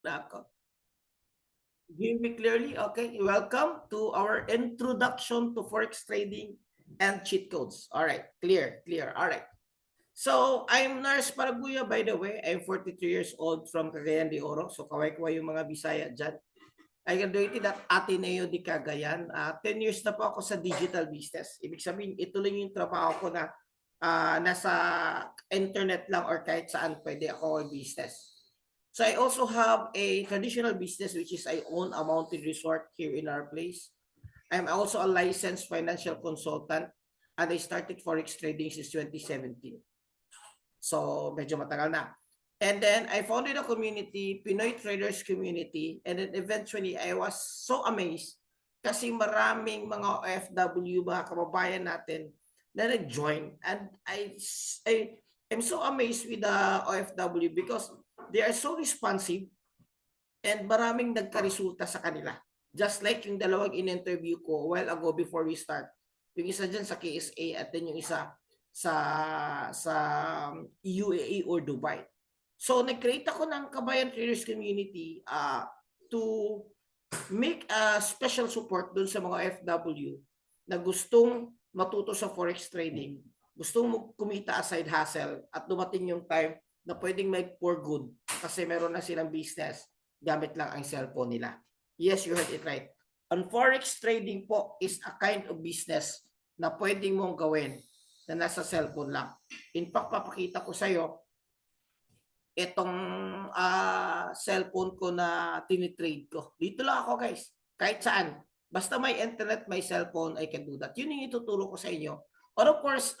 Nako. Hear me clearly? Okay. Welcome to our introduction to forex trading and cheat codes. All right. Clear, clear. All right. So, I'm Nars Paraguya, by the way. I'm 43 years old from Cagayan de Oro. So, kaway-kaway yung mga Bisaya dyan. I graduated at Ateneo de Cagayan. 10 years na po ako sa digital business. Ibig sabihin, ito lang yung trabaho ko na nasa internet lang or kahit saan pwede ako business. So I also have a traditional business which is I own a mountain resort here in our place. I'm also a licensed financial consultant and I started forex trading since 2017. So medyo matagal na. And then I founded a community, Pinoy Traders Community, and then eventually I was so amazed kasi maraming mga OFW, mga kababayan natin na nag-join. And I'm so amazed with the OFW because they are so responsive and maraming nagkaresulta sa kanila. Just like yung dalawang in-interview ko a while ago before we start. Yung isa dyan sa KSA at then yung isa sa UAE or Dubai. So, nag-create ako ng Kabayan Traders Community to make a special support dun sa mga FW na gustong matuto sa forex trading, gustong kumita aside hustle at dumating yung time na pwedeng make for good kasi meron na silang business gamit lang ang cellphone nila. Yes, you heard it right. And forex trading po is a kind of business na pwedeng mong gawin na nasa cellphone lang. In fact, papakita ko sa'yo itong cellphone ko na tinitrade ko. Dito lang ako guys, kahit saan. Basta may internet, may cellphone, I can do that. Yun yung ituturo ko sa inyo. Or of course,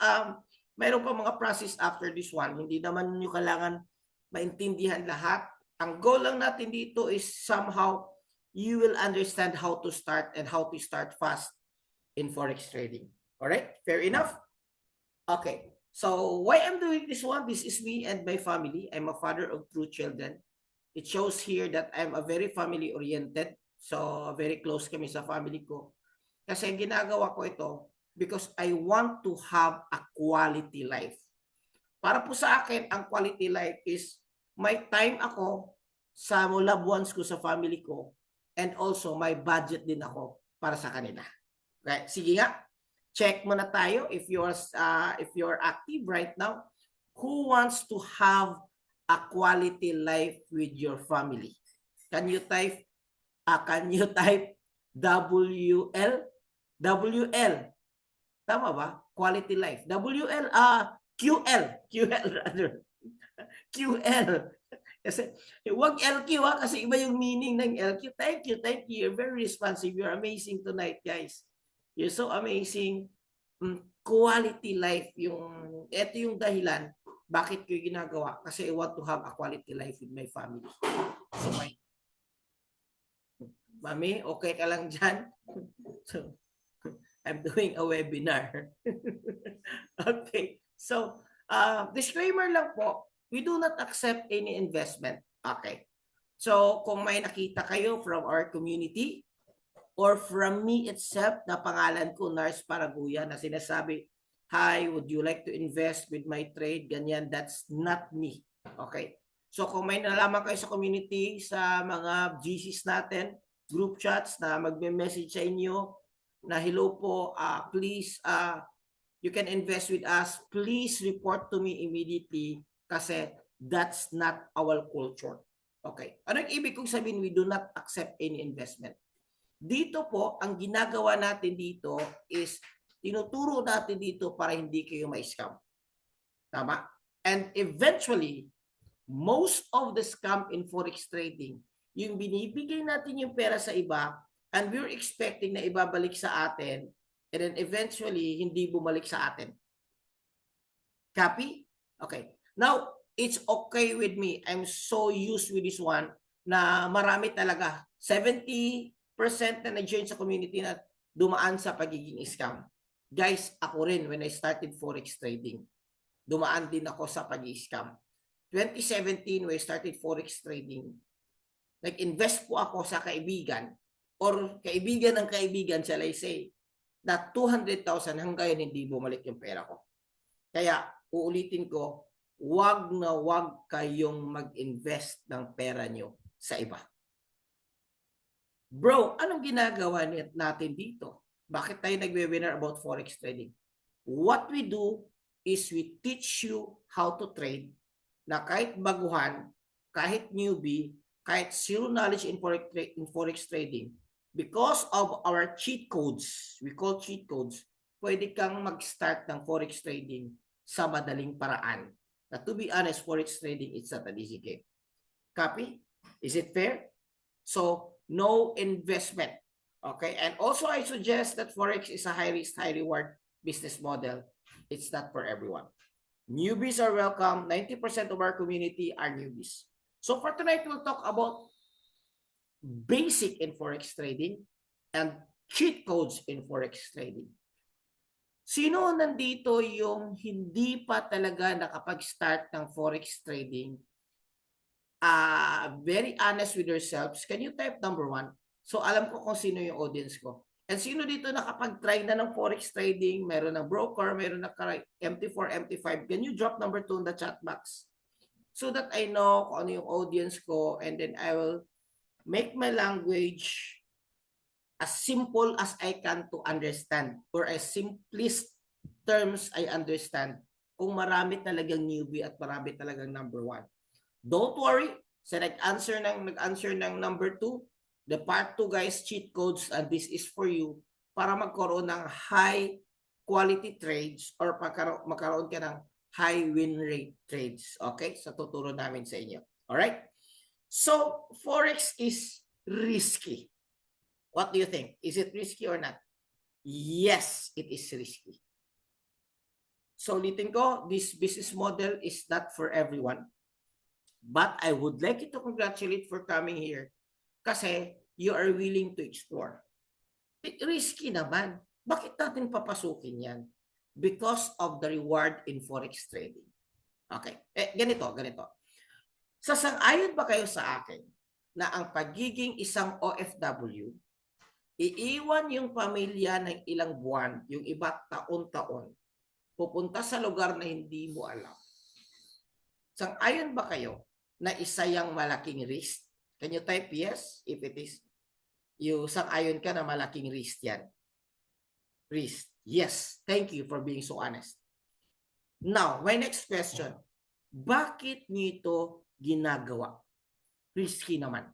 mayroon pa mga process after this one. Hindi naman nyo kailangan maintindihan lahat. Ang goal lang natin dito is somehow you will understand how to start and how to start fast in forex trading. Alright? Fair enough? Okay. So why I'm doing this one? This is me and my family. I'm a father of 2 children. It shows here that I'm a very family oriented. So very close kami sa family ko. Kasi ginagawa ko ito because I want to have a quality life. Para po sa akin, ang quality life is may time ako sa loved ones ko, sa family ko, and also may budget din ako para sa kanila. Okay, sige nga. Check muna tayo if you're active right now. Who wants to have a quality life with your family? Can you type WL? WL. Tama ba? Quality life. WL QL. QL rather. QL. Kasi wag LQ kasi iba yung meaning ng LQ. Thank you. You're very responsive. You're amazing tonight, guys. You're so amazing. Quality life ito yung dahilan bakit ko yung ginagawa kasi I want to have a quality life with my family. So Mami, okay ka lang dyan? So, I'm doing a webinar. Okay. So, disclaimer lang po, we do not accept any investment. Okay. So, kung may nakita kayo from our community, or from me itself na pangalan ko, Nars Paraguya, na sinasabi, hi, would you like to invest with my trade? Ganyan, that's not me. Okay? So kung may nalaman kayo sa community, sa mga GCs natin, group chats na magme-message sa inyo na hello po, please, you can invest with us. Please report to me immediately kasi that's not our culture. Okay. Anong ibig kong sabihin? We do not accept any investment. Dito po, ang ginagawa natin dito is tinuturo natin dito para hindi kayo ma-scam. Tama? And eventually, most of the scam in forex trading, yung binibigay natin yung pera sa iba and we're expecting na ibabalik sa atin and then eventually, hindi bumalik sa atin. Copy? Okay. Now, it's okay with me. I'm so used with this one na marami talaga. 70% na nag-join sa community na dumaan sa pagiging scam. Guys, ako rin when I started forex trading, dumaan din ako sa pag-scam. 2017, when I started forex trading, nag-invest po ako sa kaibigan or kaibigan ng kaibigan, shall I say, na 200,000 hanggang hindi bumalik yung pera ko. Kaya, uulitin ko, wag na wag kayong mag-invest ng pera nyo sa iba. Bro, anong ginagawa natin dito? Bakit tayo nagwe-webinar about forex trading? What we do is we teach you how to trade na kahit baguhan, kahit newbie, kahit zero knowledge in forex trading, because of our cheat codes, we call cheat codes, pwede kang mag-start ng forex trading sa madaling paraan. Na to be honest, forex trading is not an easy game. Copy? Is it fair? So, no investment. Okay? And also, I suggest that forex is a high risk, high reward business model. It's not for everyone. Newbies are welcome. 90% of our community are newbies. So for tonight, we'll talk about basic in forex trading and cheat codes in forex trading. Sino nandito yung hindi pa talaga nakapag-start ng forex trading? Very honest with yourselves. Can you type number 1? So alam ko kung sino yung audience ko. And sino dito nakapag-try na ng forex trading, meron ng broker, meron na MT4, MT5. Can you drop number 2 in the chat box? So that I know kung ano yung audience ko, and then I will make my language as simple as I can to understand, or as simplest terms I understand, kung marami talagang newbie at marami talagang number 1. Don't worry, sa nag-answer ng number 2, the part 2 guys, cheat codes, and this is for you para magkaroon ng high quality trades or magkaroon ka ng high win rate trades. Okay? So tuturo namin sa inyo. Alright? So, forex is risky. What do you think? Is it risky or not? Yes, it is risky. So, ulitin ko, this business model is not for everyone. But I would like you to congratulate for coming here kasi you are willing to explore. Risky naman. Bakit natin papasukin yan? Because of the reward in forex trading. Okay. Ganito. Sasang-ayon ba kayo sa akin na ang pagiging isang OFW, iiwan yung pamilya ng ilang buwan, yung iba taon-taon, pupunta sa lugar na hindi mo alam? Sang-ayon ba kayo na isa yung malaking risk? Can you type yes if it is? You sang-ayon ka na malaking risk yan. Risk. Yes. Thank you for being so honest. Now, my next question. Bakit niyo ito ginagawa? Risky naman.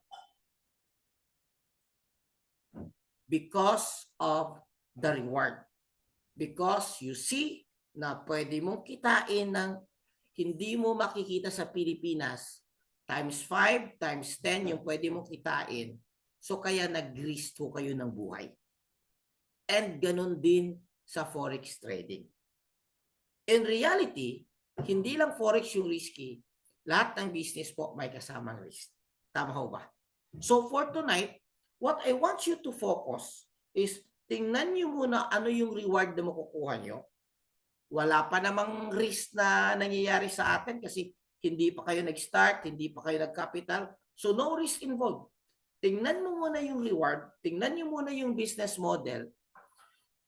Because of the reward. Because you see na pwede mong kitain ng hindi mo makikita sa Pilipinas. Times 5, times 10 yung pwede mong kitain. So kaya nag-risk ho kayo ng buhay. And ganun din sa forex trading. In reality, hindi lang forex yung risky, lahat ng business po may kasamang risk. Tama ho ba? So for tonight, what I want you to focus is tingnan nyo muna ano yung reward na makukuha nyo. Wala pa namang risk na nangyayari sa atin kasi hindi pa kayo nag-start, hindi pa kayo nag-capital. So no risk involved. Tingnan mo muna yung reward, tingnan nyo muna yung business model.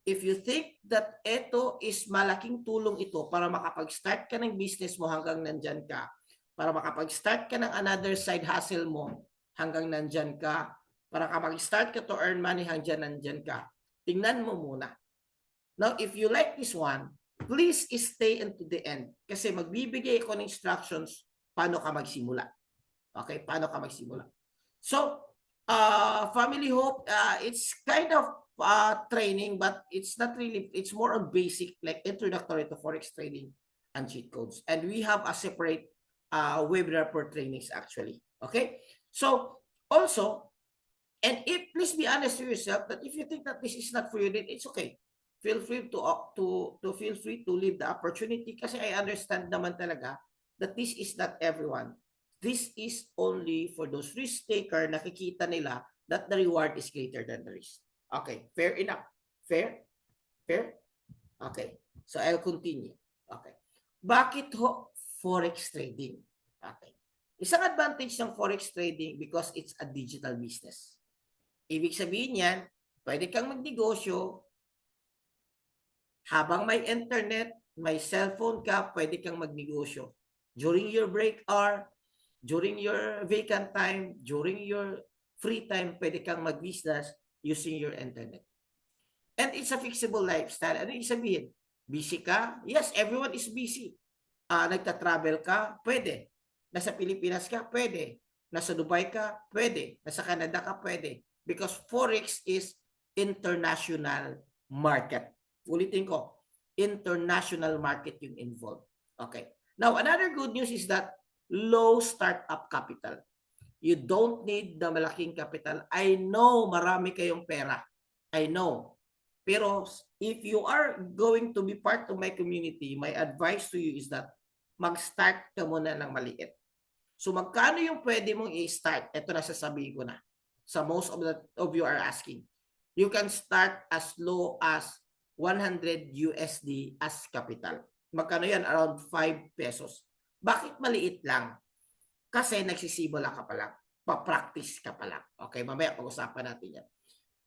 If you think that ito is malaking tulong ito para makapag-start ka ng business mo hanggang nandyan ka, para makapag-start ka ng another side hustle mo hanggang nandyan ka, para makapag-start ka to earn money hanggang nandyan ka, tingnan mo muna. Now, if you like this one, please stay into the end kasi magbibigay ako ng instructions paano ka magsimula. Okay? Paano ka magsimula. So, Family Hope, it's kind of training, but it's not really, it's more on basic, like introductory to forex trading and cheat codes. And we have a separate webinar for trainings actually. Okay? So, also, and if please be honest to yourself that if you think that this is not for you, then it's okay. Feel free to leave the opportunity kasi I understand naman talaga that this is not everyone. This is only for those risk taker nakikita nila that the reward is greater than the risk. Okay, fair enough. Fair? Fair? Okay. So I'll continue. Okay. Bakit ho forex trading? Okay. Isang advantage ng forex trading because it's a digital business. Ibig sabihin yan, pwede kang magnegosyo habang may internet, may cellphone ka, pwede kang magnegosyo. During your break hour, During your vacant time, during your free time, pwede kang mag-business using your internet. And it's a fixable lifestyle. Ano yung sabihin? Busy ka? Yes, everyone is busy. Nagta-travel ka? Pwede. Nasa Pilipinas ka? Pwede. Nasa Dubai ka? Pwede. Nasa Canada ka? Pwede. Because Forex is international market. Ulitin ko, international market yung involved. Okay. Now, another good news is that low startup capital. You don't need the malaking capital. I know marami kayong pera. I know. Pero if you are going to be part of my community, my advice to you is that mag-start ka muna ng maliit. So magkano yung pwede mong i-start? Ito na sasabihin ko na. So most of you are asking. You can start as low as 100 USD as capital. Magkano yan? Around 5 pesos. Bakit maliit lang? Kasi nagsisibula ka pa lang. Pa-practice ka pa lang. Okay, mamaya pag-usapan natin yan.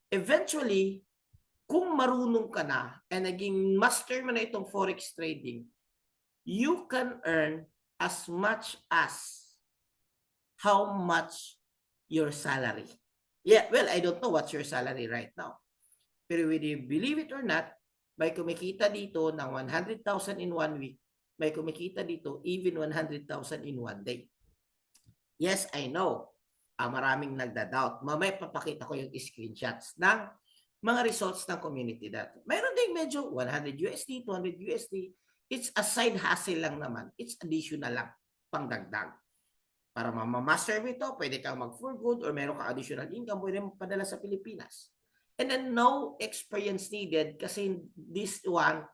Eventually, kung marunong ka na and naging master mo na itong forex trading, you can earn as much as how much your salary. Yeah, well, I don't know what's your salary right now. Pero whether you believe it or not, may kumikita dito ng 100,000 in 1 week, may kumikita dito even 100,000 in 1 day. Yes, I know. Maraming nagda-doubt. Mamaya papakita ko yung screenshots ng mga results ng community data. Mayroon din medyo 100 USD, 200 USD. It's a side hustle lang naman. It's additional lang, pangdagdag. Para mamamaster mo ito, pwede kang mag-for good or meron kang additional income, pwede mo padala sa Pilipinas. And then no experience needed kasi this one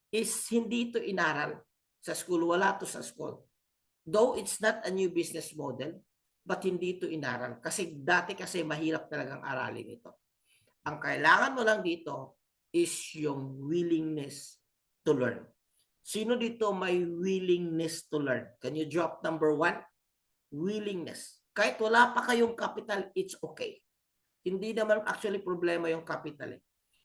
is hindi ito inaral sa school. Wala to sa school. Though it's not a new business model, but hindi ito inaral. Kasi dati kasi mahirap talagang aralin ito. Ang kailangan mo lang dito is yung willingness to learn. Sino dito may willingness to learn? Can you drop number 1? Willingness. Kahit wala pa kayong capital, it's okay. Hindi naman actually problema yung capital.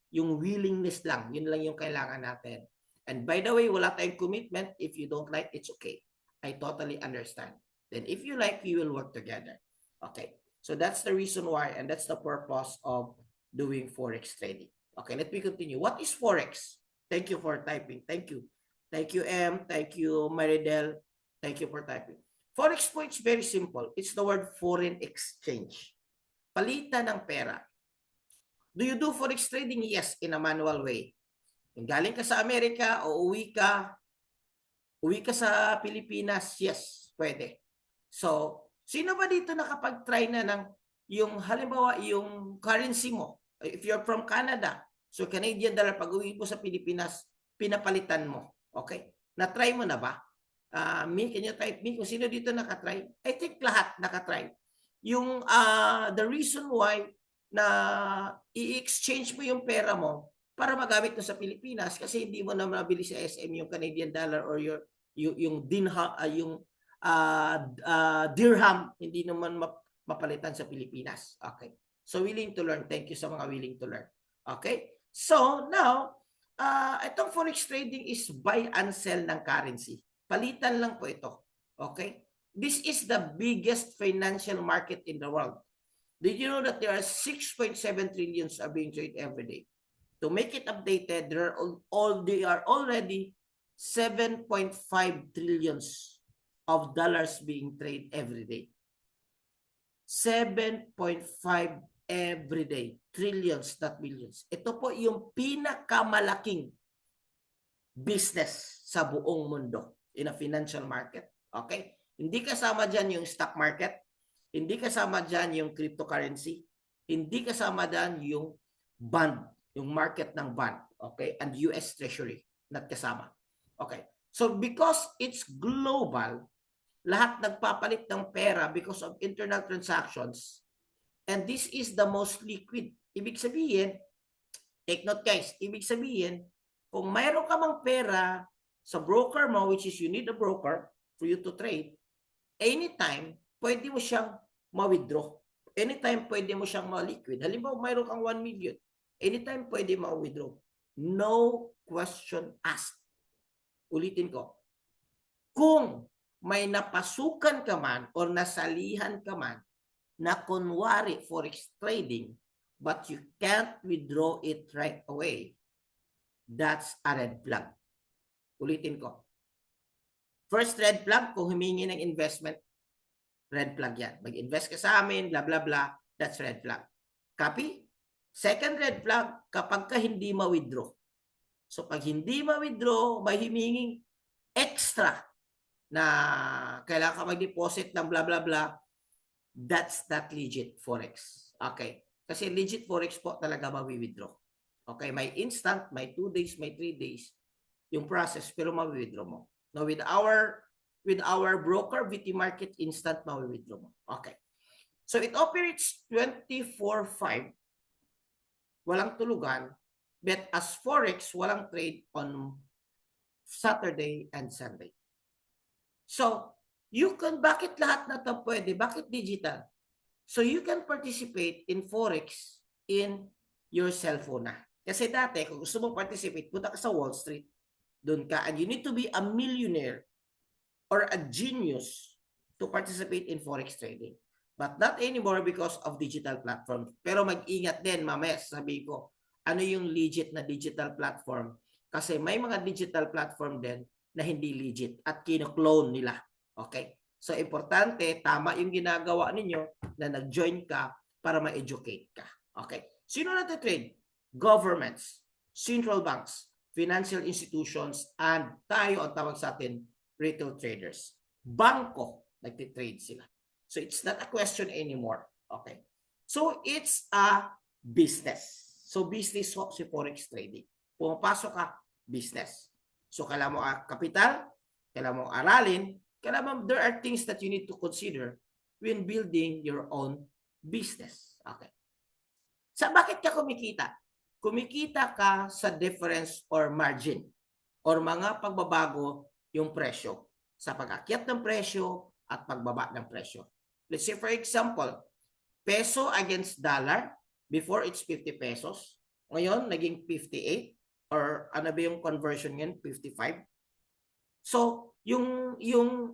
Yung willingness lang, yun lang yung kailangan natin. And by the way, wala tayong commitment. If you don't like, it's okay. I totally understand. Then if you like, we will work together. Okay. So that's the reason why, and that's the purpose of doing Forex trading. Okay, let me continue. What is Forex? Thank you for typing. Thank you. Thank you, M. Thank you, Maridel. Thank you for typing. Forex po, it's very simple. It's the word foreign exchange. Palitan ng pera. Do you do Forex trading? Yes, in a manual way. Kung galing ka sa Amerika o uwi ka sa Pilipinas, yes, pwede. So, sino ba dito nakapag-try na ng yung halimbawa yung currency mo? If you're from Canada, so Canadian dollar, pag uwi mo sa Pilipinas, pinapalitan mo. Okay? Na-try mo na ba? Me, can you type me? Kung sino dito nakatry? I think lahat nakatry. Yung the reason why na i-exchange mo yung pera mo para magamit mo sa Pilipinas kasi hindi mo na mabili sa SM yung Canadian dollar or yung dirham, hindi naman mapalitan sa Pilipinas. Okay. So willing to learn. Thank you sa mga willing to learn. Okay? So now, itong forex trading is buy and sell ng currency. Palitan lang po ito. Okay? This is the biggest financial market in the world. Did you know that there are 6.7 trillions are being traded every day? To make it updated, they are already 7.5 trillions of dollars being traded every day. 7.5 every day. Trillions, not billions. Ito po yung pinakamalaking business sa buong mundo in a financial market. Okay? Hindi kasama dyan yung stock market. Hindi kasama dyan yung cryptocurrency. Hindi kasama dyan yung bond, yung market ng bond. Okay? And US Treasury. Not kasama. Okay. So because it's global, lahat nagpapalit ng pera because of internal transactions. And this is the most liquid. Ibig sabihin, take note guys, ibig sabihin, kung mayroon ka mang pera sa broker mo, which is you need a broker for you to trade, anytime, pwede mo siyang ma-withdraw. Anytime, pwede mo siyang ma-liquid. Halimbawa, mayroon kang 1 million. Anytime, pwede ma-withdraw. No question asked. Ulitin ko. Kung may napasukan ka man or nasalihan ka man na kunwari forex trading, but you can't withdraw it right away, that's a red flag. Ulitin ko. First red flag, kung humingi ng investment, red flag yan. Mag-invest ka sa amin, blah, blah, blah, that's red flag. Copy? Second red flag, kapag ka hindi ma-withdraw. So pag hindi ma-withdraw, may himinging extra na kailangan ka mag-deposit ng blah, blah, blah, that's not legit forex. Okay? Kasi legit forex po talaga ma-withdraw. Okay? May instant, may 2 days, may 3 days yung process, pero ma-withdraw mo. Now, with our broker, VT Market, instant ma-withdraw mo. Okay. So, it operates 24/5. Walang tulugan. But as Forex, walang trade on Saturday and Sunday. So, bakit lahat na ito pwede? Bakit digital? So, you can participate in Forex in your cellphone na. Kasi dati, kung gusto mong participate, punta ka sa Wall Street. Doon ka, and you need to be a millionaire or a genius to participate in forex trading. But not anymore because of digital platform. Pero mag-ingat din, mamaya sabi ko, ano yung legit na digital platform? Kasi may mga digital platform din na hindi legit at kino-clone nila. Okay? So, importante, tama yung ginagawa ninyo na nag-join ka para ma-educate ka. Okay? Sino nagtitrade? Governments, central banks, financial institutions, and tayo ang tawag sa atin, retail traders. Bangko, nagtitrade sila. So, it's not a question anymore. Okay. So, it's a business. So, business ho si forex trading. Pumapasok ka, business. So, kailangan mo kapital, kailangan mo aralin, kailangan there are things that you need to consider when building your own business. Okay. Sa bakit ka kumikita? Kumikita ka sa difference or margin or mga pagbabago yung presyo sa pag-akyat ng presyo at pagbaba ng presyo. Let's say for example, peso against dollar, before it's 50 pesos, ngayon naging 58 or ano ba yung conversion ngayon, 55. So, yung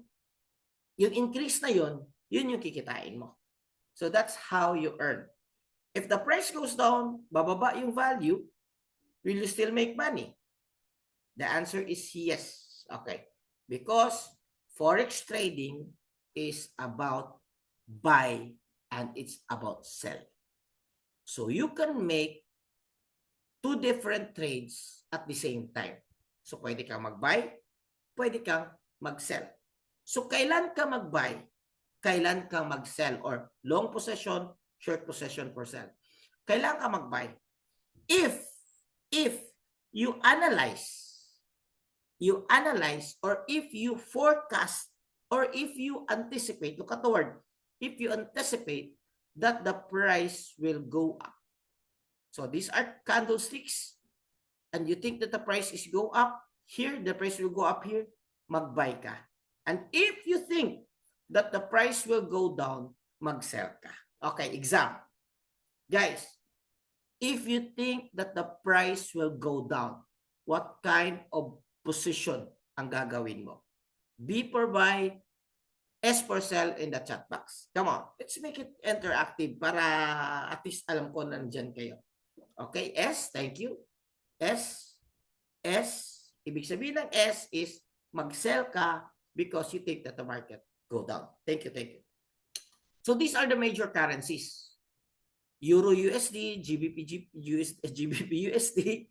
increase na yun yung kikitain mo. So that's how you earn. If the price goes down, bababa yung value, will you still make money? The answer is yes. Okay. Because forex trading is about buy and it's about sell. So you can make 2 different trades at the same time. So pwede kang mag-buy, pwede kang mag-sell. So kailan ka mag-buy, kailan ka mag-sell, or long possession, short possession for sell. Kailangan ka mag-buy. If you analyze or if you forecast or if you anticipate, look at the word, if you anticipate that the price will go up. So these are candlesticks and you think that the price is go up here, the price will go up here, mag-buy ka. And if you think that the price will go down, mag-sell ka. Okay, example. Guys, if you think that the price will go down, what kind of position ang gagawin mo? B for buy, S for sell in the chat box. Come on, let's make it interactive para at least alam ko nandyan kayo. Okay, S, thank you. S, ibig sabihin ng S is mag-sell ka because you think that the market go down. Thank you. So these are the major currencies. Euro USD, GBP USD,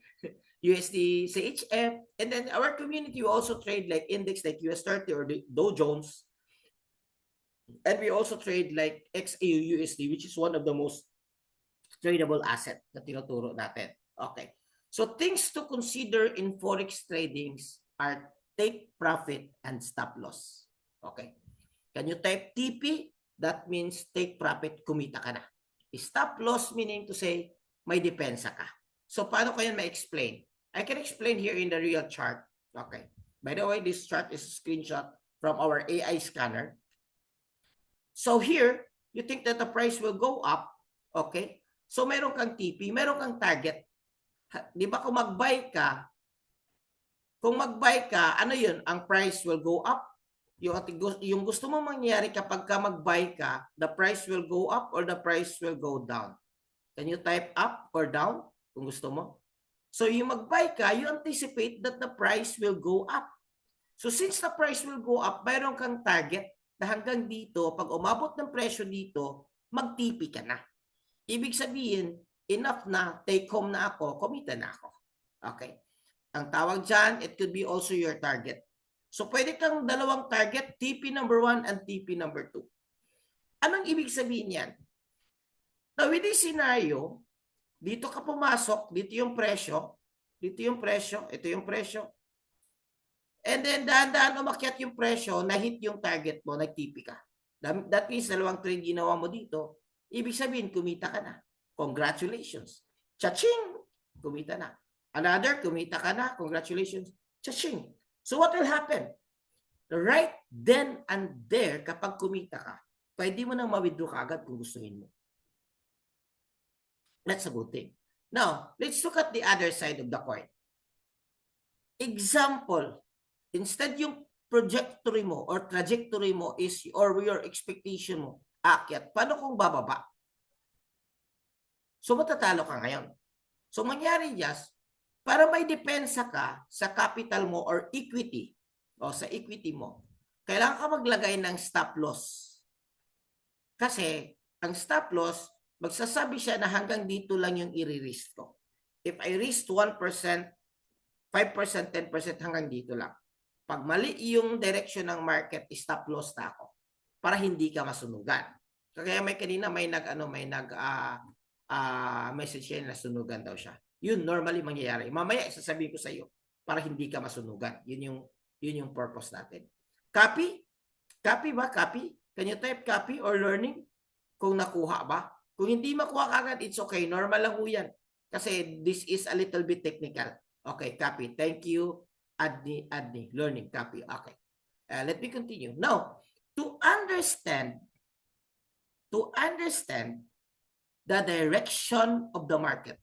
USD CHF, and then our community will also trade like index like US 30 or the Dow Jones. And we also trade like XAU USD, which is one of the most tradable asset na tinuturo natin. Okay. So things to consider in forex tradings are take profit and stop loss. Okay. Can you type TP? That means take profit, kumita ka na. Stop loss meaning to say may depensa ka. So paano ko yan ma-explain? I can explain here in the real chart. Okay. By the way, this chart is a screenshot from our AI scanner. So here, you think that the price will go up. Okay. So meron kang TP, meron kang target. Di ba kung mag-buy ka, ano yun? Ang price will go up. yung gusto mo mangyari kapag ka mag-buy ka, the price will go up or the price will go down. Can you type up or down kung gusto mo? So yung mag-buy ka, you anticipate that the price will go up. So since the price will go up, mayroon kang target na hanggang dito, pag umabot ng presyo dito, mag-TP ka na. Ibig sabihin, enough na, take home na ako, kumita na ako. Okay? Ang tawag dyan, it could be also your target. So pwede kang dalawang target, TP number 1 and TP number 2. Anong ibig sabihin yan? Now, with this scenario, dito ka pumasok, dito yung presyo, ito yung presyo, and then dahan-dahan umakyat yung presyo, na-hit yung target mo, nag-TP ka. That means, dalawang trade ginawa mo dito, ibig sabihin, kumita ka na. Congratulations. Cha-ching! Kumita na. Another, kumita ka na. Congratulations. Cha-ching! So what will happen? Right then and there, kapag kumita ka, pwede mo nang ma-withdraw ka agad kung gustuhin mo. That's a good thing. Now, let's look at the other side of the coin. Example, instead yung trajectory mo or trajectory mo is or your expectation mo, akyat. Paano kung bababa? So matatalo ka ngayon. So mangyari just, para may depensa ka sa capital mo or equity, o sa equity mo, kailangan ka maglagay ng stop loss. Kasi ang stop loss, magsasabi siya na hanggang dito lang yung i-risk ko. If I risk 1%, 5%, 10% hanggang dito lang. Pag mali yung direction ng market, stop loss na ako para hindi ka masunugan. Kaya may kanina may message siya na sunugan daw siya. Yun normally mangyayari. Mamaya isasabihin ko sa iyo para hindi ka masunugan. Yun yung purpose natin. Copy? Copy ba? Copy? Can you type copy or learning? Kung nakuha ba? Kung hindi makuha kagad, it's okay. Normal lang po yan. Kasi this is a little bit technical. Okay, copy. Thank you. Adni, learning, copy. Okay. Let me continue. Now, to understand the direction of the market,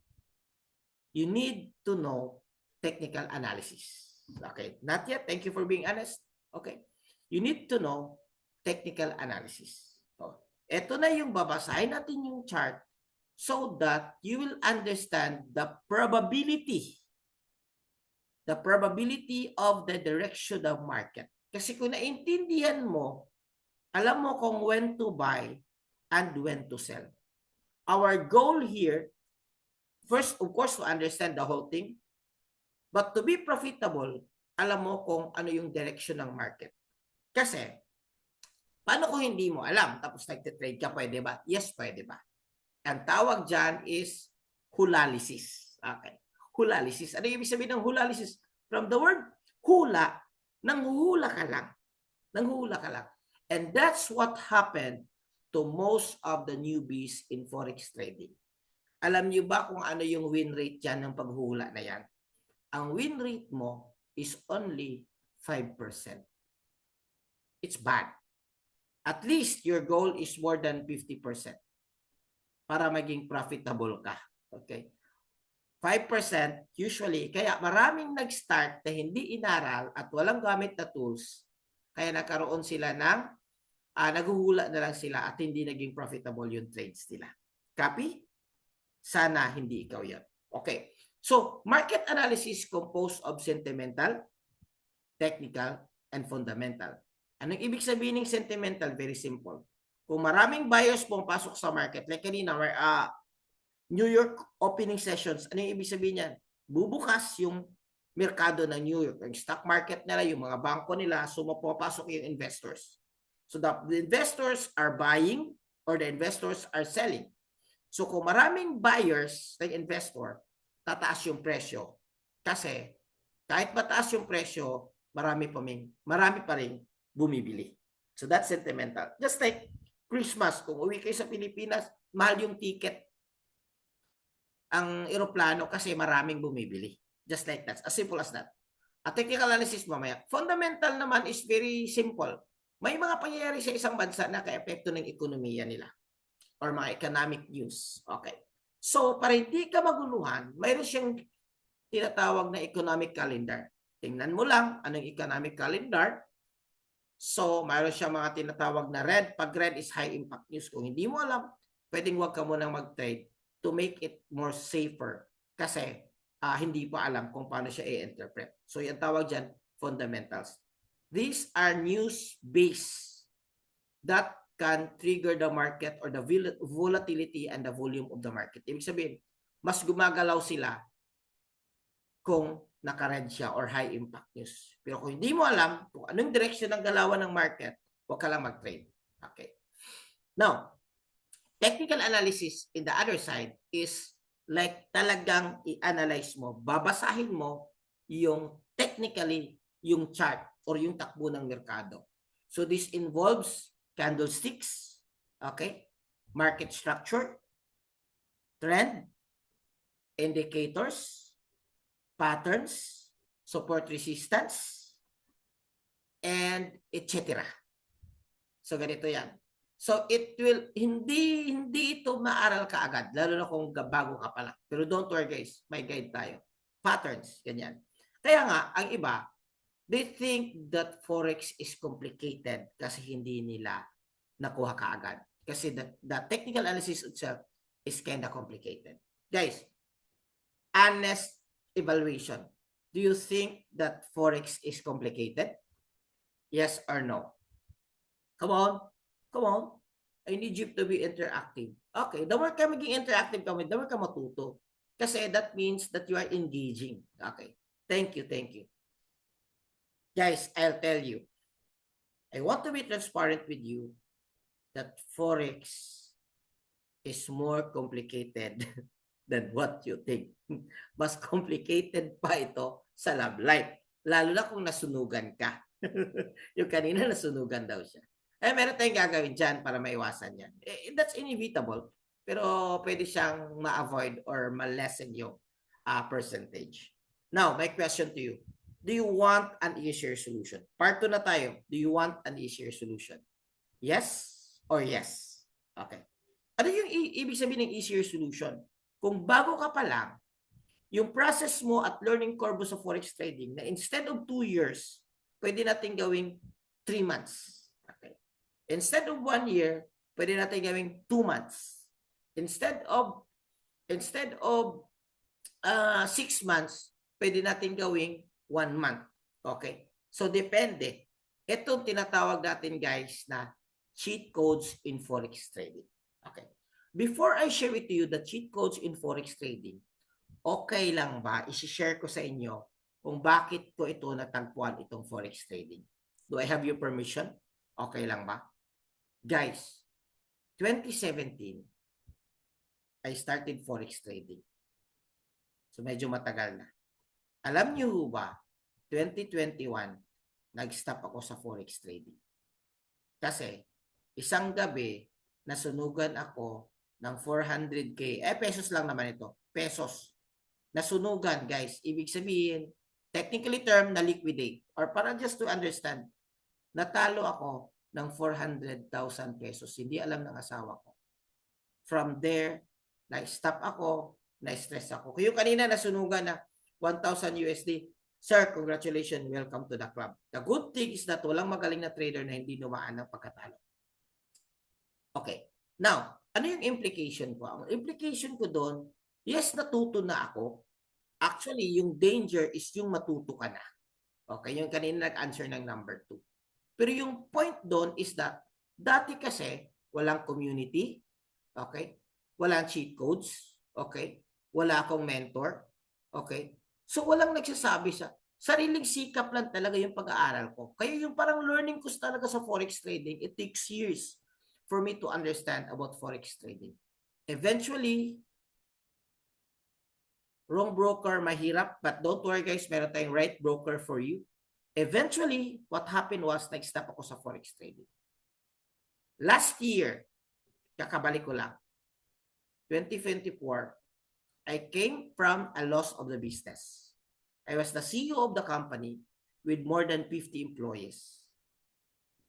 you need to know technical analysis. Okay, not yet. Thank you for being honest. Okay, you need to know technical analysis. So, ito na yung babasahin natin yung chart so that you will understand the probability of the direction of market. Kasi kung naintindihan mo, alam mo kung when to buy and when to sell. Our goal here, first, of course, to understand the whole thing. But to be profitable, alam mo kung ano yung direction ng market. Kasi, paano kung hindi mo alam? Tapos nagtitrade ka, pwede ba? Yes, pwede ba? Ang tawag dyan is hulalysis. Okay. Hulalysis. Ano yung ibig sabihin ng hulalysis? From the word hula, nanghuhula ka lang. Nanghuhula ka lang. And that's what happened to most of the newbies in forex trading. Alam niyo ba kung ano yung win rate dyan ng paghula na yan? Ang win rate mo is only 5%. It's bad. At least your goal is more than 50% para maging profitable ka. Okay? 5% usually, kaya maraming nag-start na hindi inaral at walang gamit na tools, kaya nagkaroon sila ng naghuhula na lang sila at hindi naging profitable yung trades nila. Copy? Sana hindi ikaw yan. Okay. So, market analysis composed of sentimental, technical, and fundamental. Anong ibig sabihin ng sentimental? Very simple. Kung maraming buyers pumapasok sa market, like kanina, New York opening sessions, ano yung ibig sabihin niyan? Bubukas yung merkado ng New York, yung stock market nila, yung mga bangko nila, so mapapasok yung investors. So the investors are buying or the investors are selling. So kung maraming buyers ng investor, tataas yung presyo. Kasi kahit mataas yung presyo, marami pa rin bumibili. So that's sentimental. Just like Christmas, kung uwi kayo sa Pilipinas, mahal yung ticket ang eroplano kasi maraming bumibili. Just like that. As simple as that. A technical analysis mamaya. Fundamental naman is very simple. May mga pangyayari sa isang bansa na ka-epekto ng ekonomiya nila or mga economic news. Okay. So, para hindi ka maguluhan, mayroon siyang tinatawag na economic calendar. Tingnan mo lang anong economic calendar. So, mayroon siya mga tinatawag na red. Pag red is high impact news. Kung hindi mo alam, pwedeng wag ka munang mag-trade to make it more safer. Kasi hindi pa alam kung paano siya i-interpret. So, yung tawag dyan, fundamentals. These are news-based that can trigger the market or the volatility and the volume of the market. Ibig sabihin, mas gumagalaw sila kung naka-red siya or high impact news. Pero kung hindi mo alam kung anong direction ng galawan ng market, huwag ka lang mag-trade. Okay. Now, technical analysis in the other side is like talagang i-analyze mo, babasahin mo yung technically yung chart or yung takbo ng merkado. So this involves candlesticks, okay, market structure, trend, indicators, patterns, support resistance, and etc. So ganito yan. So it will, hindi ito maaral ka agad, lalo na kung bago ka pala. Pero don't worry guys, may guide tayo. Patterns, ganyan. Kaya nga, ang iba, they think that Forex is complicated kasi hindi nila nakuha kaagad. Kasi the technical analysis itself is kind of complicated. Guys, honest evaluation. Do you think that Forex is complicated? Yes or no? Come on. Come on. I need you to be interactive. Okay, the more ka maging interactive kami, the more ka matuto. Kasi that means that you are engaging. Okay. Thank you, thank you. Guys, I'll tell you. I want to be transparent with you that Forex is more complicated than what you think. Mas complicated pa ito sa love life. Lalo na kung nasunugan ka. Yung kanina nasunugan daw siya. Meron tayong gagawin dyan para maiwasan yan. That's inevitable. Pero pwede siyang ma-avoid or ma-lessen yung percentage. Now, my question to you. Do you want an easier solution? Part 2 na tayo. Do you want an easier solution? Yes or yes? Okay. Ano yung ibig sabihin ng easier solution? Kung bago ka pa lang, yung process mo at learning curve sa forex trading na instead of 2 years, pwede natin gawing 3 months. Okay. Instead of 1 year, pwede natin gawing 2 months. Instead of 6 months, pwede natin gawing 1 month. Okay? So, depende. Ito tinatawag natin guys na cheat codes in forex trading. Okay. Before I share with you the cheat codes in forex trading, okay lang ba i-share ko sa inyo kung bakit ko ito natagpuan itong forex trading? Do I have your permission? Okay lang ba? Guys, 2017, I started forex trading. So medyo matagal na. Alam niyo ba, 2021, nag-stop ako sa forex trading. Kasi isang gabi, nasunugan ako ng 400k. Pesos lang naman ito. Pesos. Nasunugan, guys. Ibig sabihin, technically term na liquidate. Or para just to understand, natalo ako ng 400,000 pesos. Hindi alam ng asawa ko. From there, na-stop ako, na-stress ako. Kung yung kanina nasunugan na 1,000 USD, sir, congratulations, welcome to the club. The good thing is that walang magaling na trader na hindi numaan ng pagkatalo. Okay. Now, ano yung implication ko? Ang implication ko doon, yes, natuto na ako. Actually, yung danger is yung matuto ka na. Okay, yung kanina nag-answer ng number 2. Pero yung point doon is that, dati kasi, walang community, okay? Walang cheat codes, okay? Wala akong mentor, okay? So, walang nagsasabi sa, sariling sikap lang talaga yung pag-aaral ko. Kaya yung parang learning ko talaga sa forex trading, it takes years for me to understand about forex trading. Eventually, wrong broker, mahirap, but don't worry guys, meron tayong right broker for you. Eventually, what happened was, nag-stop ako sa forex trading. Last year, kakabalik ko lang, 2024, I came from a loss of the business. I was the CEO of the company with more than 50 employees.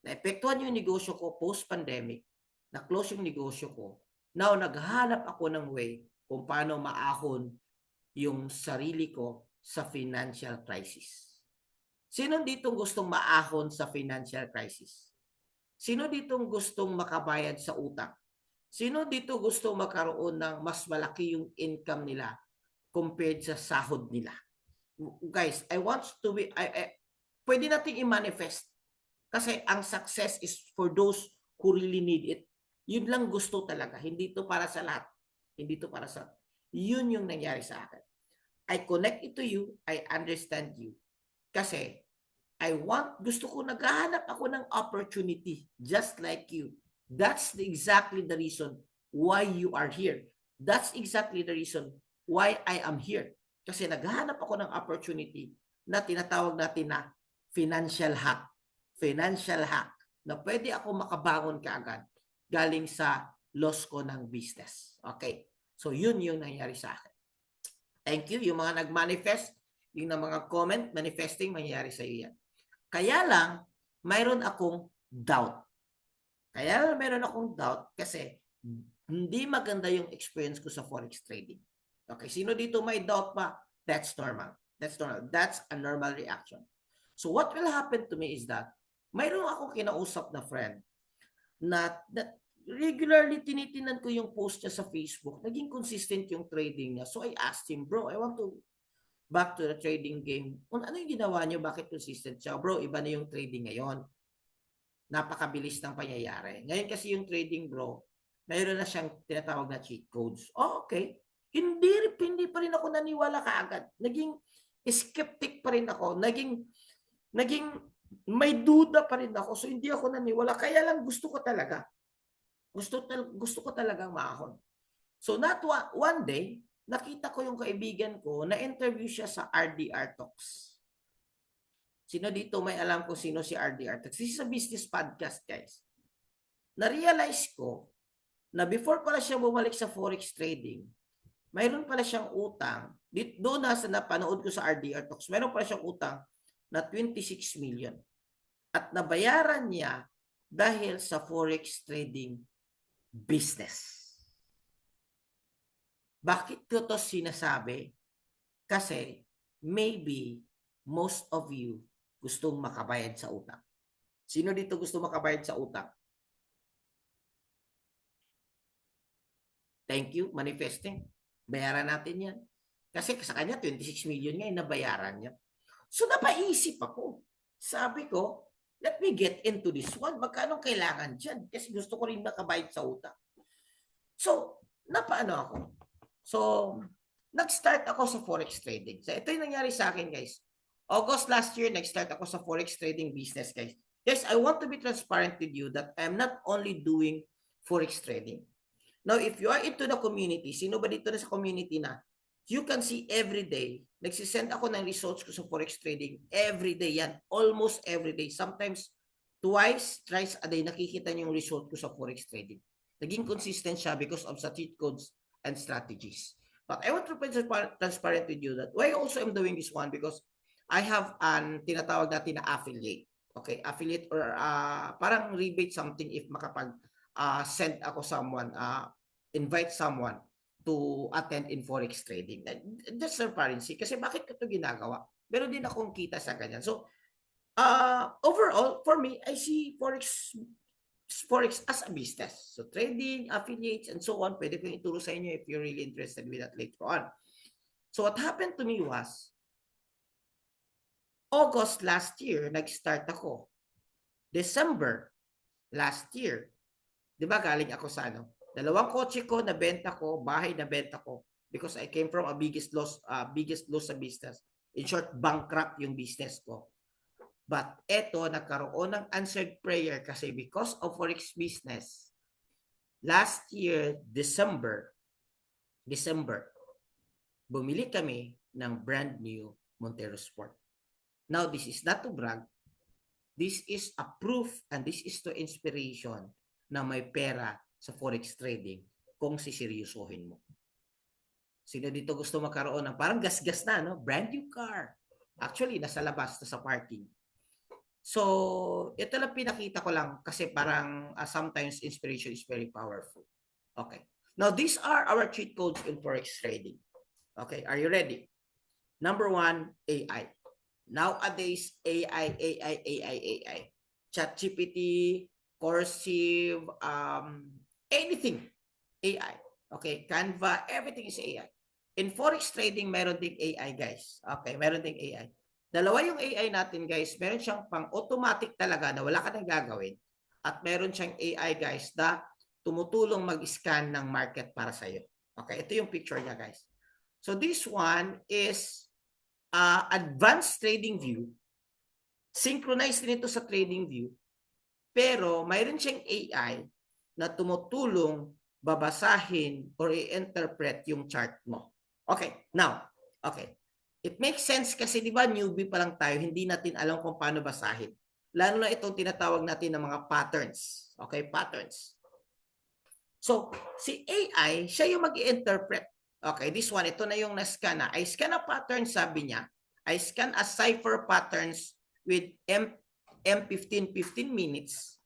Naepektuhan yung negosyo ko post-pandemic, na-close yung negosyo ko. Now, naghahanap ako ng way kung paano maahon yung sarili ko sa financial crisis. Sino dito gustong maahon sa financial crisis? Sino dito gustong makabayad sa utang? Sino dito gusto magkaroon ng mas malaki yung income nila compared sa sahod nila? Guys, I want to be, pwede natin i-manifest kasi ang success is for those who really need it. Yun lang gusto talaga. Hindi to para sa lahat. Hindi to para sa, yun yung nangyari sa akin. I connect it to you. I understand you. Kasi gusto ko, naghahanap ako ng opportunity just like you. That's exactly the reason why you are here. That's exactly the reason why I am here. Kasi naghahanap ako ng opportunity na tinatawag natin na financial hack. Financial hack na pwede ako makabangon kaagad galing sa loss ko ng business. Okay. So yun yung nangyari sa akin. Thank you. Yung mga nag-manifest, yung mga comment, manifesting, mangyayari sa iyo yan. Kaya lang, mayroon akong doubt. Kaya meron akong doubt kasi hindi maganda yung experience ko sa forex trading. Okay, sino dito may doubt pa? That's normal. That's normal. That's a normal reaction. So what will happen to me is that mayroon akong kinausap na friend na regularly tinitinan ko yung post niya sa Facebook. Naging consistent yung trading niya. So I asked him, bro, I want to back to the trading game. Ano yung ginawa niyo? Bakit consistent siya? Bro, iba na yung trading ngayon. Napakabilis ng pangyayari. Ngayon kasi yung trading, bro, mayroon na siyang tinatawag na cheat codes. Oh, okay. Hindi pa rin ako naniwala kaagad. Naging skeptic pa rin ako. Naging may duda pa rin ako. So hindi ako naniwala. Kaya lang gusto ko talaga. Gusto ko talagang maahon. So not one day, nakita ko yung kaibigan ko na interview siya sa RDR Talks. Sino dito may alam kung sino si RDR Talks? This is a business podcast, guys. Na-realize ko na before pala siya bumalik sa forex trading, mayroon pala siyang utang. Doon na sa napanood ko sa RDR Talks, mayroon pala siyang utang na 26 million. At nabayaran niya dahil sa forex trading business. Bakit ko to sinasabi? Kasi maybe most of you gustong makabayad sa utang. Sino dito gusto makabayad sa utang? Thank you, manifesting. Bayaran natin yan. Kasi sa kanya, 26 million nga yung nabayaran niya. So napaisip ako. Sabi ko, let me get into this one. Magkano kailangan dyan? Kasi gusto ko rin makabayad sa utang. So, napaano ako? So, nag-start ako sa forex trading. So, ito yung nangyari sa akin, guys. August last year, nag-start ako sa forex trading business, guys. Yes, I want to be transparent with you that I'm not only doing forex trading. Now, if you are into the community, sino ba dito na sa community na, you can see every day, nagsisend ako ng results ko sa forex trading. Every day yan. Almost every day. Sometimes, twice, thrice a day, nakikita niyo yung result ko sa forex trading. Naging consistent siya because of sa cheat codes and strategies. But I want to be transparent with you that why also I'm doing this one because I have an tinatawag natin na affiliate. Okay, affiliate or parang rebate something if makapag send ako someone, invite someone to attend in forex trading. That's transparency. Kasi bakit ko ito ginagawa? Meron din akong kita sa ganyan. So, overall, for me, I see forex as a business. So, trading, affiliates, and so on. Pwede kong ituro sa inyo if you're really interested with that later on. So, what happened to me was, August last year, nag-start ako. December last year, di ba galing ako sa dalawang kotse ko, nabenta ko, bahay nabenta ko because I came from a biggest loss sa business. In short, bankrupt yung business ko. But eto, nagkaroon ng answered prayer kasi because of forex business, last year, December, bumili kami ng brand new Montero Sport. Now, this is not to brag. This is a proof and this is to inspiration na may pera sa forex trading kung siseryosohin mo. Sino dito gusto magkaroon ng parang gas-gas na, no? Brand new car. Actually, nasa labas, nasa parking. So, ito lang pinakita ko lang kasi parang sometimes inspiration is very powerful. Okay. Now, these are our cheat codes in forex trading. Okay, are you ready? Number 1, AI. Nowadays, AI. ChatGPT, Cursive, anything, AI. Okay, Canva, everything is AI. In Forex trading, meron ding AI, guys. Okay, meron ding AI. Dalawa yung AI natin, guys. Meron siyang pang-automatic talaga na wala ka nang gagawin. At meron siyang AI, guys, na tumutulong mag-scan ng market para sa'yo. Okay, ito yung picture niya, guys. So this one is advanced trading view. Synchronized din ito sa trading view. Pero mayroon siyang AI na tumutulong babasahin or i-interpret yung chart mo. Okay, now, okay. It makes sense kasi di ba newbie pa lang tayo, hindi natin alam kung paano basahin. Lalo na itong tinatawag natin ng mga patterns. Okay, patterns. So, si AI, siya yung mag-i-interpret. Okay, this one, ito na yung na-scan na. I scan a pattern, sabi niya. I scan a cipher patterns with M15 minutes.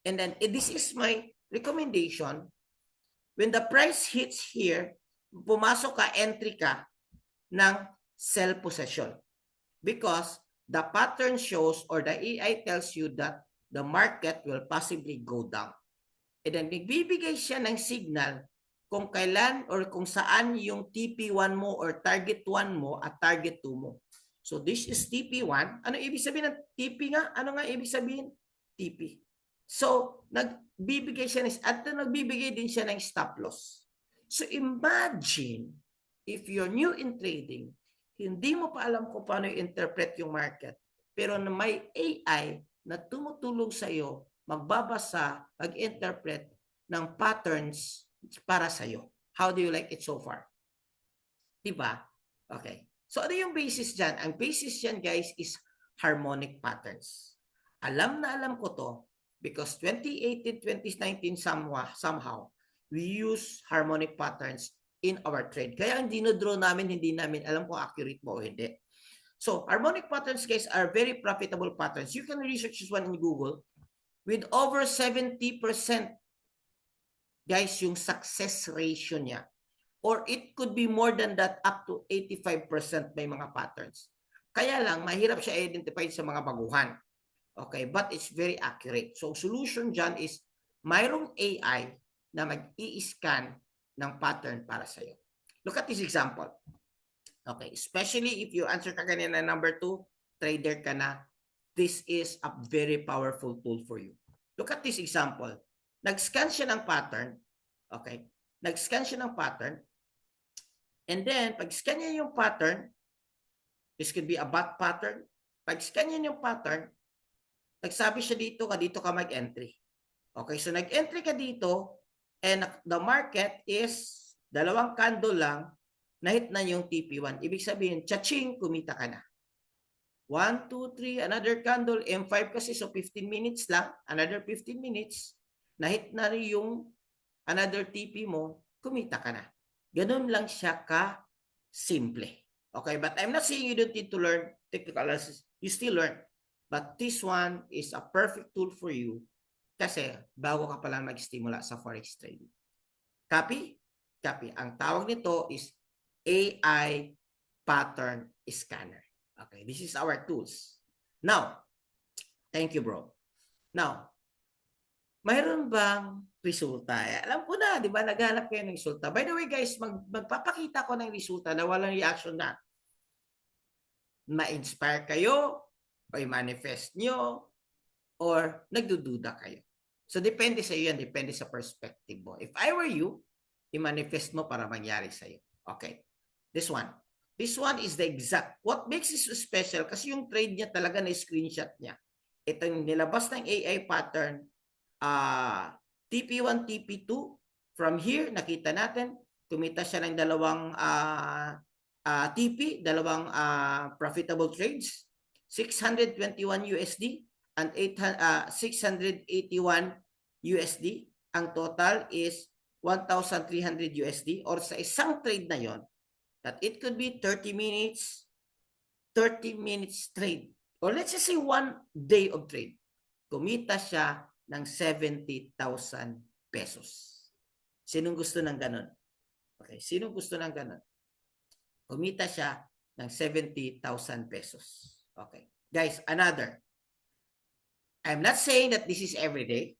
And then, this is my recommendation. When the price hits here, pumasok ka, entry ka ng sell position. Because the pattern shows or the AI tells you that the market will possibly go down. And then, nagbibigay siya ng signal kung kailan or kung saan yung TP1 mo or target 1 mo at target 2 mo. So, this is TP1. Ano ibig sabihin ng TP nga? Ano nga ibig sabihin? TP. So, nagbibigay siya at nagbibigay din siya ng stop loss. So, imagine if you're new in trading, hindi mo pa alam kung paano i-interpret yung market, pero na may AI na tumutulong sa iyo, magbabasa, mag-interpret ng patterns para sa iyo. How do you like it so far? Diba? Okay. So, ano yung basis dyan? Ang basis dyan, guys, is harmonic patterns. Alam na alam ko to because 2018, 2019 somehow, we use harmonic patterns in our trade. Kaya ang dinodraw namin, hindi namin alam kung accurate mo o hindi. So, harmonic patterns, guys, are very profitable patterns. You can research this one in Google. With over 70%, guys, yung success ratio niya. Or it could be more than that, up to 85% may mga patterns. Kaya lang, mahirap siya identify sa mga baguhan. Okay, but it's very accurate. So, solution dyan is mayroong AI na mag-i-scan ng pattern para sa'yo. Look at this example. Okay, especially if you answer ka kanina number 2, trader ka na, this is a very powerful tool for you. Look at this example. Nag-scan siya ng pattern. Okay, nag-scan siya ng pattern. And then, pag-scan niya yung pattern, this could be a bot pattern. Pag-scan niya yung pattern, nagsabi siya dito ka mag-entry. Okay, so nag-entry ka dito, and the market is dalawang candle lang, na-hit na yung TP1. Ibig sabihin, cha-ching, kumita ka na. 1, 2, 3, another candle, M5 kasi, so 15 minutes lang, another 15 minutes, na-hit na rin yung another TP mo, kumita ka na. Ganun lang siya ka-simple. Okay, but I'm not saying you don't need to learn technical analysis. You still learn. But this one is a perfect tool for you kasi bago ka pa lang mag-stimula sa forex trading. Copy? Copy. Ang tawag nito is AI pattern scanner. Okay, this is our tools. Now, thank you, bro. Now, mayroon bang resulta? Alam ko na, di ba? Naghanap kayo ng resulta. By the way, guys, magpapakita ko ng resulta na walang reaction na. Ma-inspire kayo, o i-manifest nyo, or nagdududa kayo. So, depende sa iyo yan. Depende sa perspective mo. If I were you, i-manifest mo para mangyari sa iyo. Okay. This one. This one is the exact. What makes it so special? Kasi yung trade niya talaga na screenshot niya. Ito yung nilabas ng AI pattern. TP1, TP2. From here, nakita natin, kumita siya ng dalawang TP, dalawang profitable trades. 621 USD and 681 USD. Ang total is 1,300 USD, or sa isang trade na yon, that it could be 30 minutes trade, or let's just say 1 day of trade, kumita siya ng 70,000 pesos. Sinong gusto ng ganun? Okay, sinong gusto ng ganun? Kumita siya ng 70,000 pesos. Okay. Guys, another. I'm not saying that this is every day,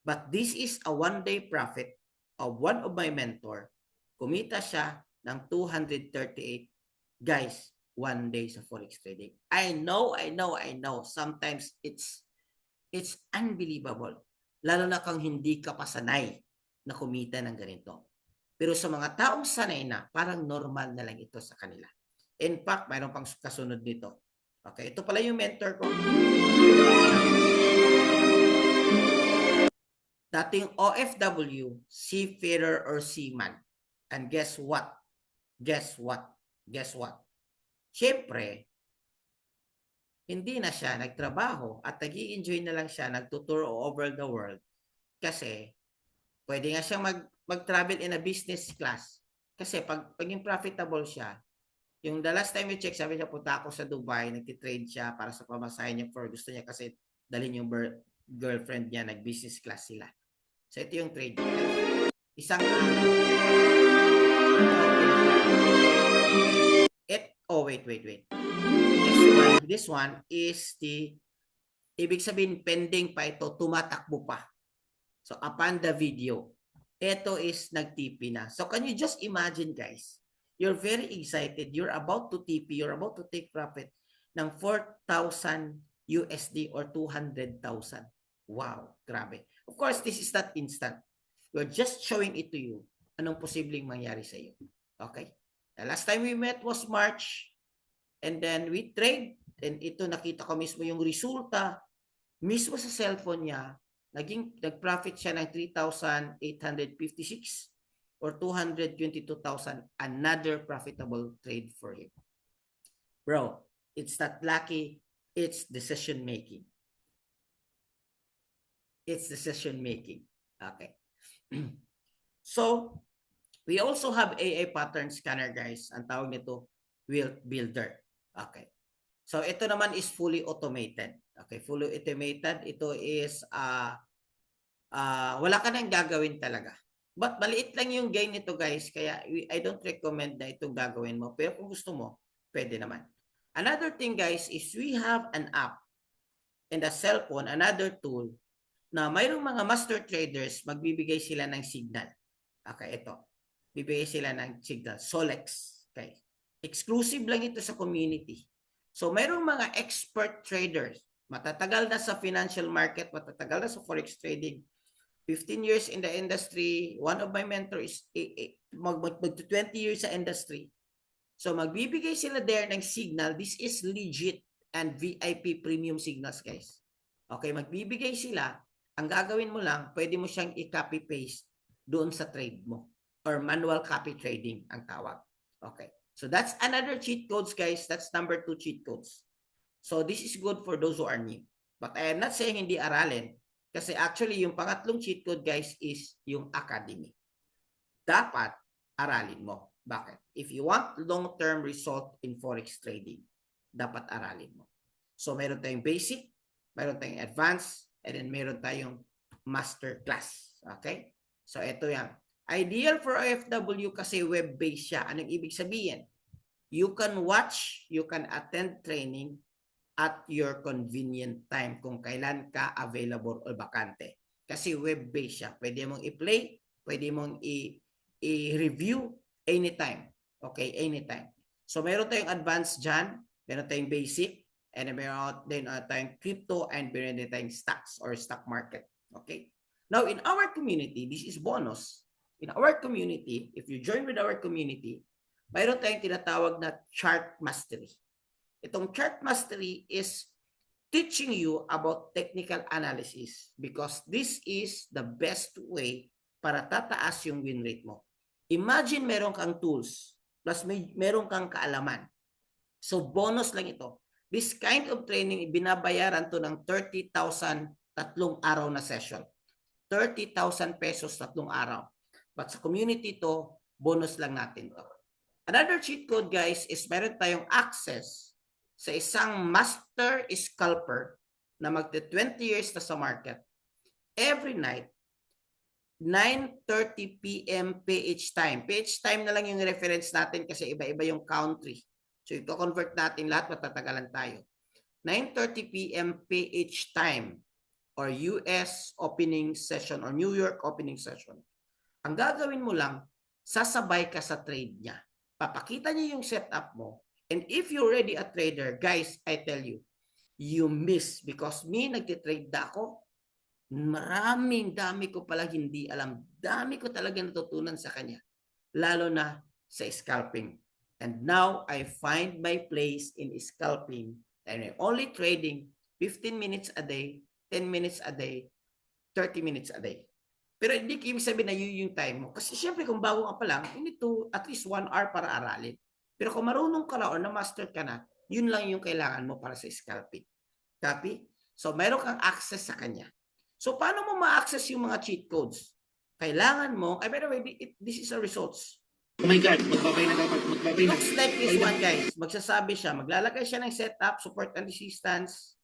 but this is a one-day profit of one of my mentor. Kumita siya ng 238. Guys, one day sa forex trading. I know. Sometimes it's unbelievable. Lalo na kung hindi ka pa sanay na kumita ng ganito. Pero sa mga taong sanay na, parang normal na lang ito sa kanila. In fact, mayroon pang kasunod nito. Okay, ito pala yung mentor ko. Dating OFW, seafarer or seaman. And guess what? Siyempre, hindi na siya nagtrabaho at nag-i-enjoy na lang siya, nagtutour over the world kasi pwede nga siyang mag-travel in a business class. Kasi paging profitable siya, yung the last time you check, sabi niya, punta ako sa Dubai, nagtitrade siya para sa pamasahe niya for gusto niya kasi dalhin yung girlfriend niya, nag-business class sila. So ito yung trade. Isang wait. This one is the, ibig sabihin, pending pa ito, tumatakbo pa. So, upon the video, ito is nag-TP na. So, can you just imagine, guys? You're very excited. You're about to TP. You're about to take profit ng 4,000 USD or 200,000. Wow, grabe. Of course, this is not instant. We're just showing it to you. Anong posibleng mangyari sa iyo. Okay? The last time we met was March. And then we trade. And ito, nakita ko mismo yung resulta. Mismo sa cellphone niya, nag-profit siya ng 3,856 or 222,000. Another profitable trade for him. Bro, it's not lucky. It's decision making. Okay. So, we also have AI pattern scanner, guys. Ang tawag nito, Wheel Builder. Okay. So, ito naman is fully automated. Okay, fully automated. Ito is, wala ka nang gagawin talaga. But maliit lang yung gain nito, guys. Kaya I don't recommend na itong gagawin mo. Pero kung gusto mo, pwede naman. Another thing, guys, is we have an app in the cellphone, another tool, na mayroong mga master traders, magbibigay sila ng signal. Okay, ito. Bibigay sila ng signal. Solex. Okay. Exclusive lang ito sa community. So, mayroong mga expert traders, matatagal na sa financial market, matatagal na sa forex trading, 15 years in the industry. One of my mentors is mag-20 years sa industry. So, magbibigay sila there ng signal. This is legit and VIP premium signals, guys. Okay, magbibigay sila. Ang gagawin mo lang, pwede mo siyang i-copy-paste doon sa trade mo. Or manual copy trading ang tawag. Okay. So that's another cheat codes, guys. That's number 2 cheat codes. So this is good for those who are new. But I am not saying hindi aralin. Kasi actually, yung pangatlong cheat code, guys, is yung academy. Dapat aralin mo. Bakit? If you want long-term result in forex trading, dapat aralin mo. So meron tayong basic, meron tayong advanced, and then meron tayong master class. Okay? So ito yan. Ideal for OFW kasi web-based siya. Anong ibig sabihin? You can watch, you can attend training at your convenient time kung kailan ka available o bakante. Kasi web-based siya. Pwede mong i-play, pwede mong i-review anytime. Okay? Anytime. So meron tayong advanced dyan, meron tayong basic, and meron din tayong crypto, and meron din tayong stocks or stock market. Okay? Now, in our community, this is bonus. In our community, if you join with our community, mayroon tayong tinatawag na chart mastery. Itong chart mastery is teaching you about technical analysis because this is the best way para tataas yung win rate mo. Imagine meron kang tools plus meron kang kaalaman. So bonus lang ito. This kind of training, binabayaran to ng 30,000 tatlong araw na session. 30,000 pesos tatlong araw. But sa community to, bonus lang natin to. Another cheat code, guys, is meron tayong access sa isang master scalper na magte 20 years na sa market. Every night, 9:30 p.m. PH time. PH time na lang yung reference natin kasi iba-iba yung country. So ito convert natin lahat, matatagalan tayo. 9:30 p.m. PH time or US opening session or New York opening session. Ang gagawin mo lang, sasabay ka sa trade niya. Papakita niya yung setup mo. And if you're already a trader, guys, I tell you, you miss because me, nagtitrade na ako. Dami ko pala hindi alam. Dami ko talaga natutunan sa kanya. Lalo na sa scalping. And now, I find my place in scalping. And I'm only trading 15 minutes a day, 10 minutes a day, 30 minutes a day. Pero hindi ibig sabihin na yun yung time mo. Kasi syempre kung bago ka pa lang, you need to at least 1 hour para aralin. Pero kung marunong ka na or na-master ka na, yun lang yung kailangan mo para sa scalping. Copy? So, meron kang access sa kanya. So, paano mo ma-access yung mga cheat codes? Kailangan mo, by the way, this is a results. Oh my God, magbabay na dapat, magbabay na. Looks like this one, guys. Magsasabi siya, maglalagay siya ng setup, support and resistance.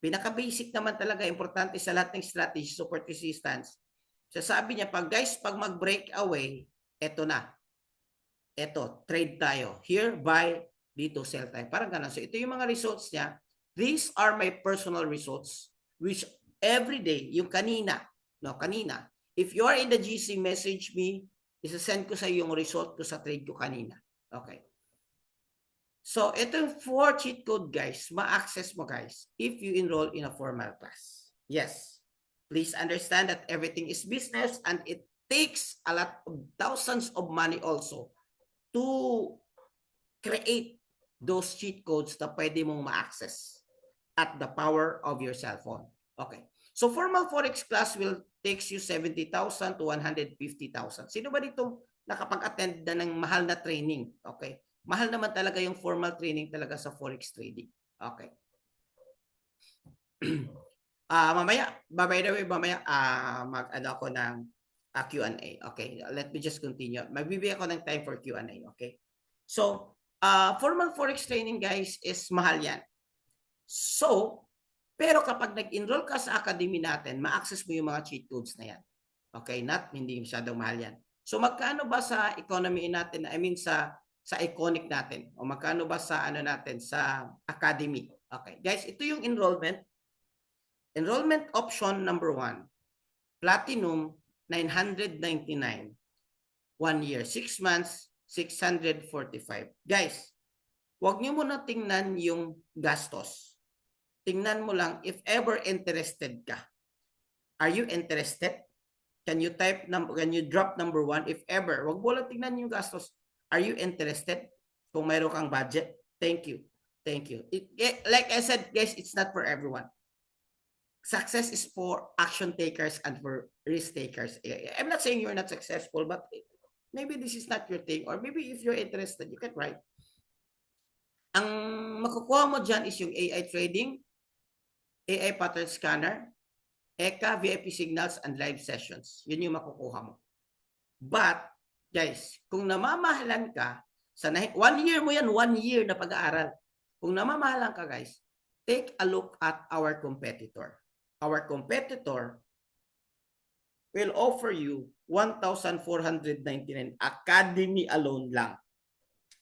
Pinaka-basic naman talaga, importante sa lahat ng strategy, support resistance. Sasabi niya, pag mag-break away, eto na. Eto, trade tayo. Here, buy, dito, sell tayo. Parang ganun. So, ito yung mga results niya. These are my personal results, which every day, yung kanina, if you are in the GC, message me, isa-send ko sa yung result ko sa trade ko kanina. Okay. So, ito yung 4 cheat code, guys. Ma-access mo, guys, if you enroll in a formal class. Yes. Please understand that everything is business and it takes a lot of thousands of money also to create those cheat codes na pwede mong ma-access at the power of your cell phone. Okay. So, formal Forex class will takes you 70,000 to 150,000. Sino ba dito nakapag-attend na ng mahal na training? Okay. Mahal naman talaga yung formal training talaga sa Forex trading. Okay. Mamaya, by the way, mag-ano ako ng Q&A. Okay. Let me just continue. Magbibigay ako ng time for Q&A. Okay. So, formal Forex training, guys, is mahal yan. So, pero kapag nag-enroll ka sa academy natin, ma-access mo yung mga cheat codes na yan. Okay, hindi masyadong mahal yan. So magkano ba sa economy natin, I mean sa Iconic natin, o magkano ba sa natin sa academy? Okay, guys, ito yung enrollment. Enrollment option number 1, Platinum 999, 1 year, 6 months, 645. Guys, huwag niyo muna tingnan yung gastos. Tingnan mo lang if ever interested ka. Are you interested? Can you drop number 1 if ever? Wag mo lang tingnan yung gastos. Are you interested? Kung mayroon kang budget, thank you. Thank you. Like I said, guys, it's not for everyone. Success is for action takers and for risk takers. I'm not saying you're not successful, but maybe this is not your thing. Or maybe if you're interested, you can write. Ang makukuha mo dyan is yung AI trading, AI pattern scanner, ECA, VIP signals, and live sessions. Yun yung makukuha mo. But, guys, kung namamahalan ka, 1 year mo yan, 1 year na pag-aaral. Kung namamahalan ka, guys, take a look at our competitor. Our competitor will offer you 1,499 academy alone lang.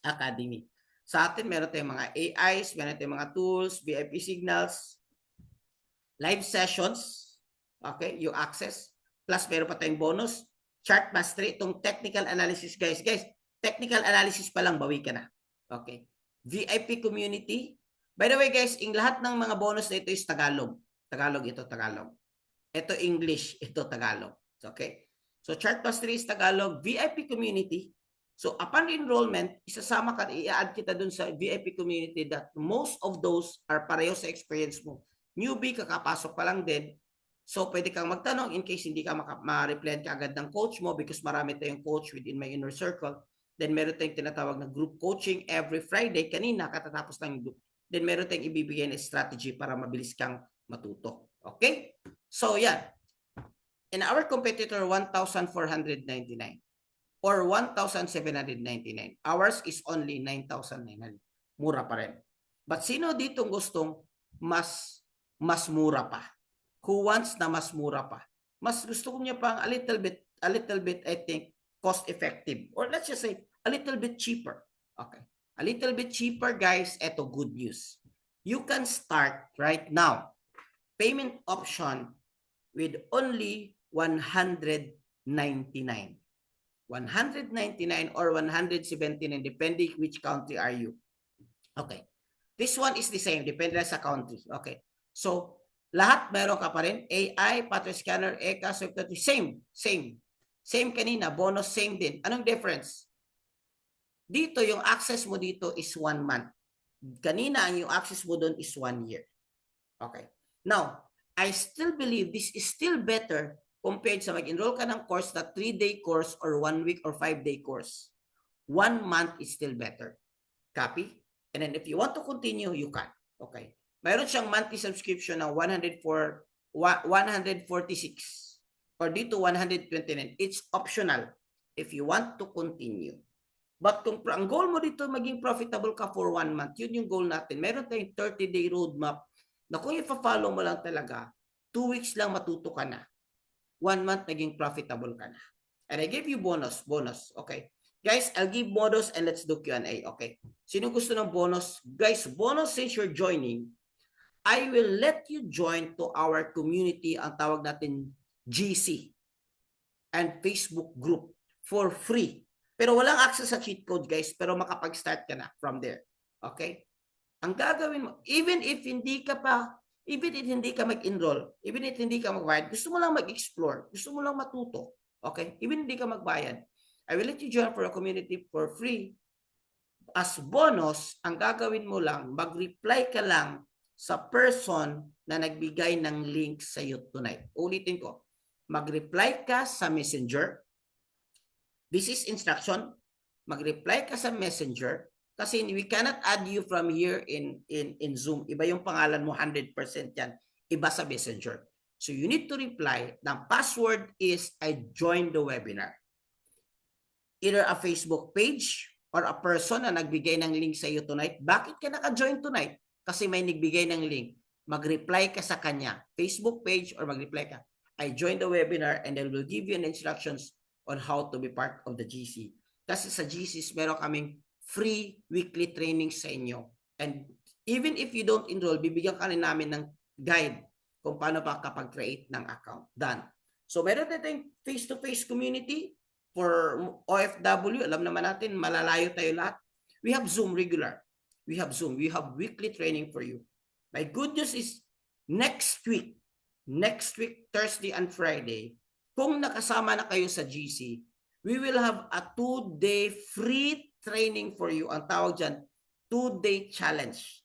Academy. Sa atin, meron tayong mga AIs, meron tayong mga tools, VIP signals, live sessions, okay, yung access, plus meron pa tayong bonus, chart mastery, itong technical analysis, guys, technical analysis pa lang, bawi ka na, okay, VIP community, by the way, guys, yung lahat ng mga bonus na ito is Tagalog, ito English, ito Tagalog, okay, so chart mastery is Tagalog, VIP community, so upon enrollment, isasama ka, i-add kita dun sa VIP community that most of those are pareho sa experience mo. Newbie, kakapasok pa lang din. So, pwede kang magtanong in case hindi ka ma-reply ka agad ng coach mo because marami tayong coach within my inner circle. Then, meron tayong tinatawag na group coaching every Friday. Kanina, katatapos lang yung group. Then, meron tayong ibibigay na strategy para mabilis kang matuto. Okay? So, yan. In our competitor, 1,499 or 1,799. Ours is only 9,900. Mura pa rin. But sino dito gustong mas mura pa? Who wants na mas mura pa? Mas gusto ko niya pang a little bit, I think, cost effective. Or let's just say, a little bit cheaper. Okay. A little bit cheaper, guys. Eto, good news. You can start right now. Payment option with only 199. 199 or 179, depending which country are you. Okay. This one is the same, depende sa country. Okay. So, lahat meron ka pa rin. AI, Patro Scanner, ECA, same. Same kanina, bonus same din. Anong difference? Dito, yung access mo dito is 1 month. Kanina, yung access mo doon is 1 year. Okay. Now, I still believe this is still better compared sa mag-enroll ka ng course na 3-day course or 1 week or 5-day course. 1 month is still better. Copy? And then if you want to continue, you can. Okay. Mayroon siyang monthly subscription ng 146 or dito 129. It's optional if you want to continue. But kung ang goal mo dito maging profitable ka for 1 month, yun yung goal natin. Meron tayong 30-day roadmap na kung i-follow mo lang talaga, 2 weeks lang matuto ka na. 1 month naging profitable ka na. And I give you bonus. Okay. Guys, I'll give bonus and let's do Q&A. Okay. Sino gusto ng bonus? Guys, bonus since you're joining, I will let you join to our community, ang tawag natin GC and Facebook group for free. Pero walang access sa cheat code, guys, pero makapag-start ka na from there. Okay? Ang gagawin mo, even if hindi ka mag-enroll, even if hindi ka magbayad, gusto mo lang mag-explore, gusto mo lang matuto, okay? Even hindi ka magbayad, I will let you join for a community for free. As bonus, ang gagawin mo lang, mag-reply ka lang sa person na nagbigay ng link sa iyo tonight. Ulitin ko, mag-reply ka sa Messenger. This is instruction. Mag-reply ka sa Messenger kasi we cannot add you from here in Zoom. Iba yung pangalan mo, 100% yan. Iba sa Messenger. So you need to reply. The password is I joined the webinar. Either a Facebook page or a person na nagbigay ng link sa iyo tonight. Bakit ka naka-join tonight? Kasi may nagbigay ng link. Mag-reply ka sa kanya. Facebook page or mag-reply ka. I joined the webinar and they will give you an instructions on how to be part of the GC. Kasi sa GCs, meron kaming free weekly training sa inyo. And even if you don't enroll, bibigyan ka rin namin ng guide kung paano pa kapag-create ng account. Done. So meron tayong face-to-face community for OFW. Alam naman natin, malalayo tayo lahat. We have Zoom regular. We have Zoom. We have weekly training for you. My good news is next week, Thursday and Friday, kung nakasama na kayo sa GC, we will have a 2-day free training for you. Ang tawag dyan, 2-day challenge.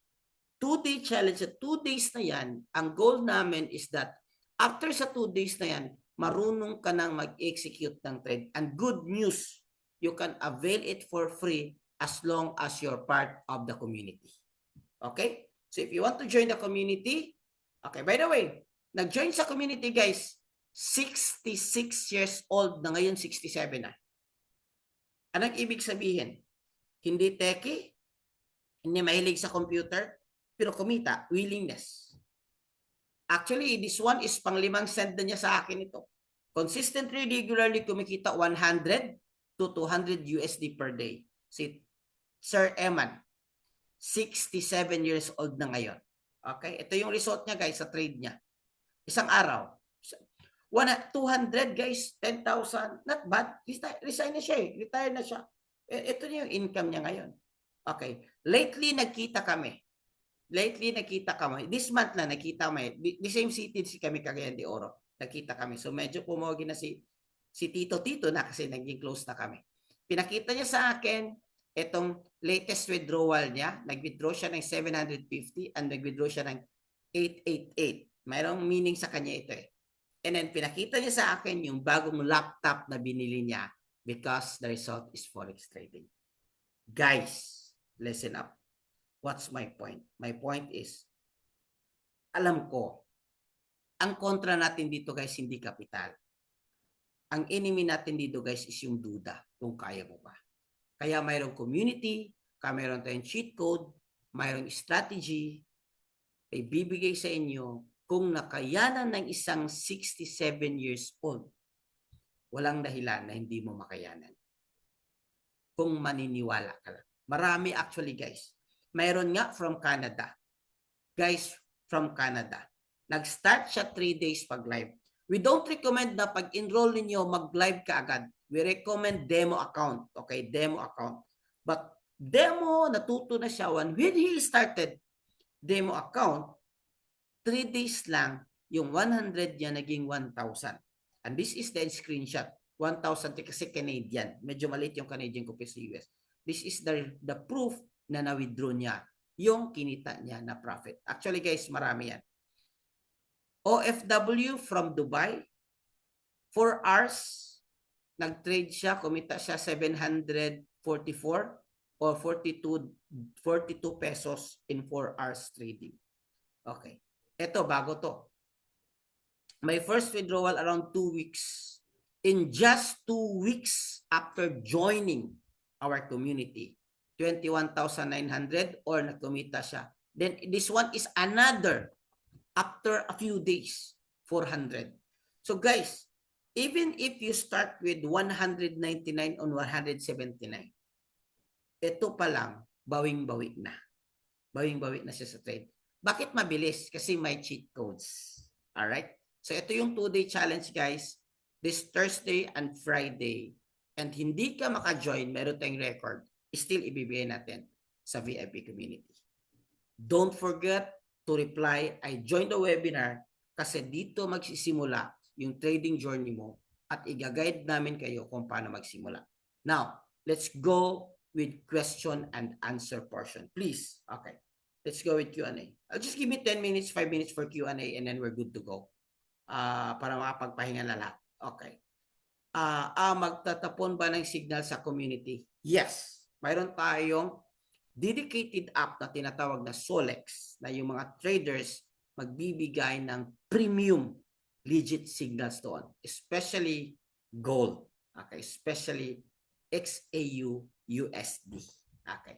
2-day challenge, sa 2 days na yan, ang goal namin is that after sa 2 days na yan, marunong ka nang mag-execute ng trade. And good news, you can avail it for free as long as you're part of the community. Okay? So if you want to join the community, okay, by the way, nag-join sa community, guys, 66 years old na ngayon, 67 na. Anong ibig sabihin? Hindi techie, hindi mahilig sa computer, pero kumita, willingness. Actually, this one is pang-5 cent na niya sa akin ito. Consistently, regularly kumikita 100 to 200 USD per day. Si Sir Eman, 67 years old na ngayon. Okay? Ito yung result niya, guys, sa trade niya. Isang araw. 200, guys, 10,000. Not bad. Resign na siya eh. Retire na siya. Ito na yung income niya ngayon. Okay. Lately, nagkita kami. This month na nakita kami. The same city si kami, Cagayan de Oro. Nakita kami. So medyo pumogi na si Tito na kasi naging close na kami. Pinakita niya sa akin itong latest withdrawal niya. Nag-withdraw siya ng 750 and nag-withdraw siya ng 888. Mayroong meaning sa kanya ito eh. And then pinakita niya sa akin yung bagong laptop na binili niya because the result is forex trading. Guys, listen up. What's my point? My point is, alam ko, ang kontra natin dito, guys, hindi kapital. Ang enemy natin dito, guys, is yung duda kung kaya mo ba. Kaya mayroong community, kaya mayroong tayong cheat code, mayroong strategy, ay bibigay sa inyo kung nakayanan ng isang 67 years old. Walang dahilan na hindi mo makayanan. Kung maniniwala ka lang. Marami actually, guys. Mayroon nga from Canada. Guys, from Canada. Nag-start siya 3 days pag live. We don't recommend na pag enroll ninyo mag-live ka agad. We recommend demo account. Okay, demo account. But demo, natuto na siya when he started demo account, 3 days lang, yung 100 niya naging 1,000. And this is the screenshot. 1,000 kasi Canadian. Medyo maliit yung Canadian ko sa US. This is the proof na na-withdraw niya yung kinita niya na profit. Actually guys, marami yan. OFW from Dubai, 4 hours, nag-trade siya, kumita siya 744 or 42 pesos in 4 hours trading. Okay. Ito, bago to. My first withdrawal around 2 weeks. In just 2 weeks after joining our community, 21,900 or nakumita siya. Then this one is another after a few days, 400. So guys, even if you start with 199 on 179, ito pa lang, bawing-bawi na. Bawing-bawi na siya sa trade. Bakit mabilis? Kasi may cheat codes. Alright? So ito yung 2-day challenge guys. This Thursday and Friday. And hindi ka maka-join, meron tayong record. Still ibibigay natin sa VIP community. Don't forget to reply, I joined the webinar kasi dito magsisimula yung trading journey mo at i-guide namin kayo kung paano magsimula. Now, let's go with question and answer portion. Please. Okay. Let's go with Q&A. I'll just give me 10 minutes, 5 minutes for Q&A and then we're good to go. Para makapagpahinga na lahat. Okay. Magtatapon ba ng signal sa community? Yes. Mayroon tayong dedicated app na tinatawag na Solex na yung mga traders magbibigay ng premium legit signals doon. Especially gold. Okay. Especially XAU USD. Okay.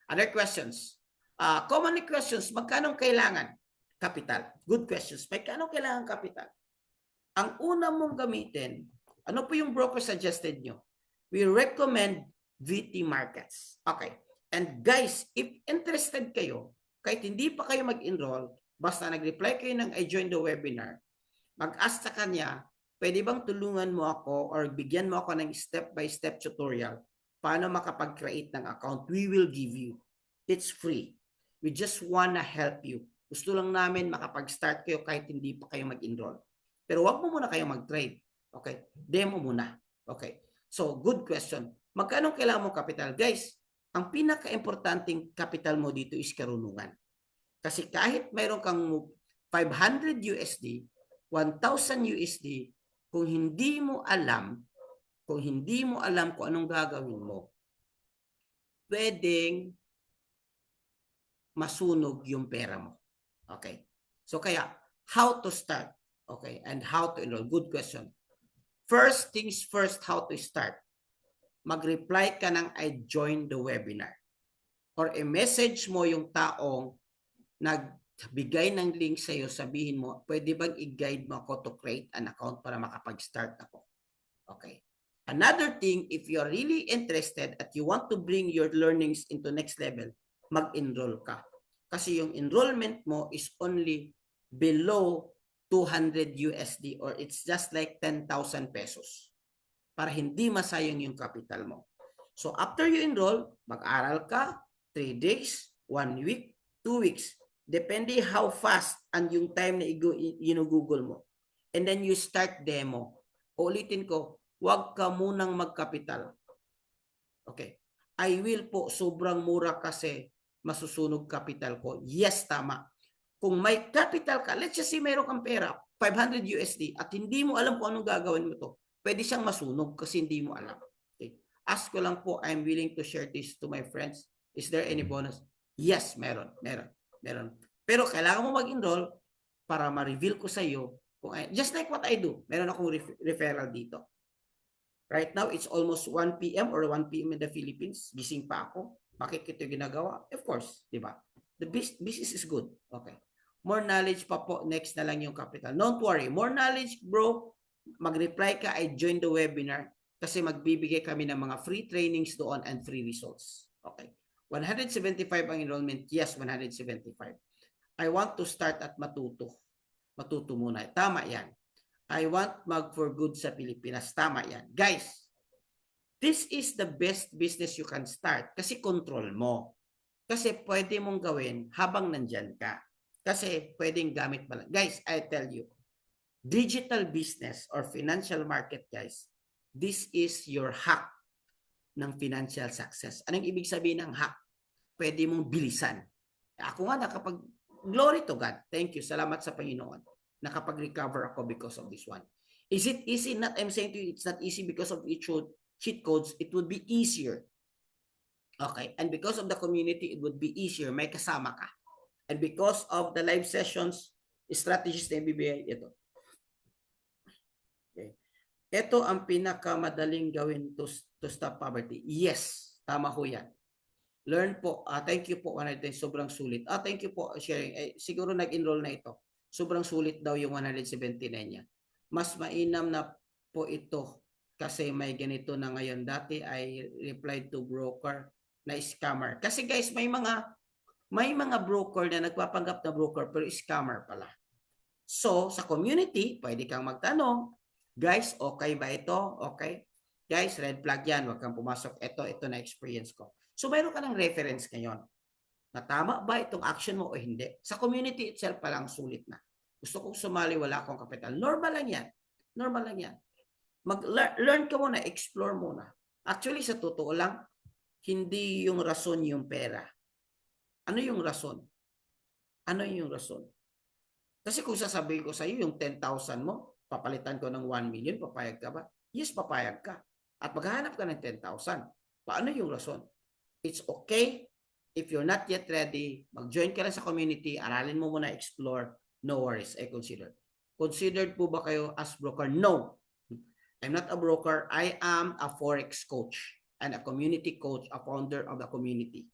Other questions? Common questions. Magkano kailangan? Capital. Good questions. Magkano kailangan capital? Ang una mong gamitin, ano po yung broker suggested nyo? We recommend VT Markets. Okay. And guys, if interested kayo, kahit hindi pa kayo mag-enroll, basta nag-reply kayo ng I joined the webinar, mag-ask sa kanya, pwede bang tulungan mo ako or bigyan mo ako ng step-by-step tutorial paano makapag-create ng account? We will give you. It's free. We just wanna help you. Gusto lang namin makapag-start kayo kahit hindi pa kayo mag-enroll. Pero wag mo muna kayo mag-trade. Okay? Demo muna. Okay. So, good question. Magkano kailangan mo capital? Guys, ang pinaka-importanting capital mo dito is karunungan. Kasi kahit mayroon kang 500 USD, 1,000 USD, kung hindi mo alam kung anong gagawin mo, pwedeng masunog yung pera mo. Okay. So kaya, how to start? Okay. And how to enroll? Good question. First things first, how to start? Mag-reply ka ng I joined the webinar. Or i-message mo yung taong nagbigay ng link sa'yo, sabihin mo, pwede bang i-guide mo ako to create an account para makapag-start ako? Okay. Another thing, if you're really interested at you want to bring your learnings into next level, mag-enroll ka. Kasi yung enrollment mo is only below 200 USD or it's just like 10,000 pesos para hindi masayang yung capital mo. So after you enroll, mag-aral ka 3 days, 1 week, 2 weeks. Depende how fast and yung time na ginugugol mo. And then you start demo. Ulitin ko, huwag ka munang magkapital. Okay. I will po, sobrang mura kasi masusunog capital ko. Yes, tama. Kung may capital ka, let's just say mayroon kang pera, 500 USD, at hindi mo alam kung anong gagawin mo to, pwede siyang masunog kasi hindi mo alam. Okay. Ask ko lang po, I'm willing to share this to my friends. Is there any bonus? Yes, meron. Pero kailangan mo mag-enroll para ma-reveal ko sa iyo, just like what I do. Meron akong referral dito. Right now, it's almost 1 p.m. or 1 p.m. in the Philippines. Gising pa ako. Bakit ito ginagawa? Of course, di ba? The business is good. Okay. More knowledge pa po. Next na lang yung capital. Don't worry. More knowledge, bro. Mag-reply ka, I joined the webinar kasi magbibigay kami ng mga free trainings doon and free results. Okay. 175 ang enrollment. Yes, 175. I want to start at matuto. Matuto muna. Tama yan. I want mag for good sa Pilipinas. Tama yan. Guys, this is the best business you can start kasi control mo. Kasi pwede mong gawin habang nandyan ka. Kasi pwedeng gamit mo lang. Guys, I tell you, digital business or financial market, guys, this is your hack ng financial success. Anong ibig sabihin ng hack? Pwede mong bilisan. Ako nga glory to God. Thank you. Salamat sa Panginoon. Nakapag-recover ako because of this one. Is it easy? Not, I'm saying to you, it's not easy because of each cheat codes. It would be easier. Okay. And because of the community, it would be easier. May kasama ka. And because of the live sessions, strategies na ibibigay, ito. Okay. Ito ang pinakamadaling gawin to stop poverty. Yes. Tama ho yan. Learn po. Thank you po. Sobrang sulit. Thank you po sharing. Siguro nag-enroll na ito. Sobrang sulit daw yung 179 niya. Mas mainam na po ito kasi may ganito na ngayon. Dati I replied to broker na scammer. Kasi guys, may mga broker na nagpapanggap na broker pero scammer pala. So, sa community, pwede kang magtanong, guys, okay ba ito? Okay. Guys, red flag yan. Huwag kang pumasok. Ito na experience ko. So, mayroon ka ng reference ngayon. Na tama ba itong action mo o hindi? Sa community itself pa lang sulit na. Gusto kong sumali, wala akong kapital. Normal lang yan. Normal lang yan. Learn ka muna, explore muna. Actually, sa totoo lang, hindi yung rason yung pera. Ano yung rason? Ano yung rason? Kasi kung sasabihin ko sa iyo yung 10,000 mo, papalitan ko ng 1 million, papayag ka ba? Yes, papayag ka. At maghahanap ka ng 10,000. Paano yung rason? It's okay. If you're not yet ready, mag-join ka lang sa community, aralin mo muna, explore, no worries, I consider. Considered po ba kayo as broker? No. I'm not a broker. I am a Forex coach and a community coach, a founder of the community.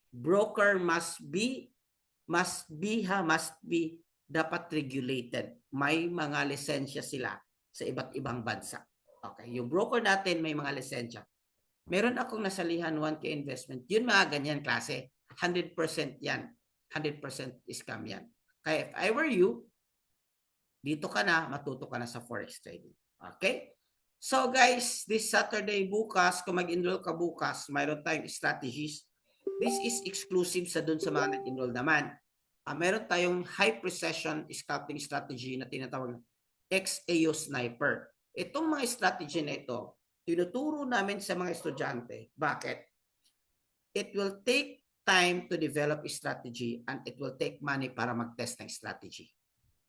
Broker must be dapat regulated. May mga lisensya sila sa iba't ibang bansa. Okay, yung broker natin may mga lisensya. Meron akong nasalihan 1K investment. Yun mga ganyan klase. 100% yan. 100% scam yan. Kaya if I were you, dito ka na, matuto ka na sa Forex trading. Okay? So guys, this Saturday bukas, kung mag-enroll ka bukas, mayroon tayong strategies. This is exclusive sa dun sa mga nag-enroll naman. Meron tayong high precision scalping strategy na tinatawag na XAO Sniper. Itong mga strategy na ito, tinuturo namin sa mga estudyante. Bakit? It will take time to develop a strategy and it will take money para mag-test ng strategy.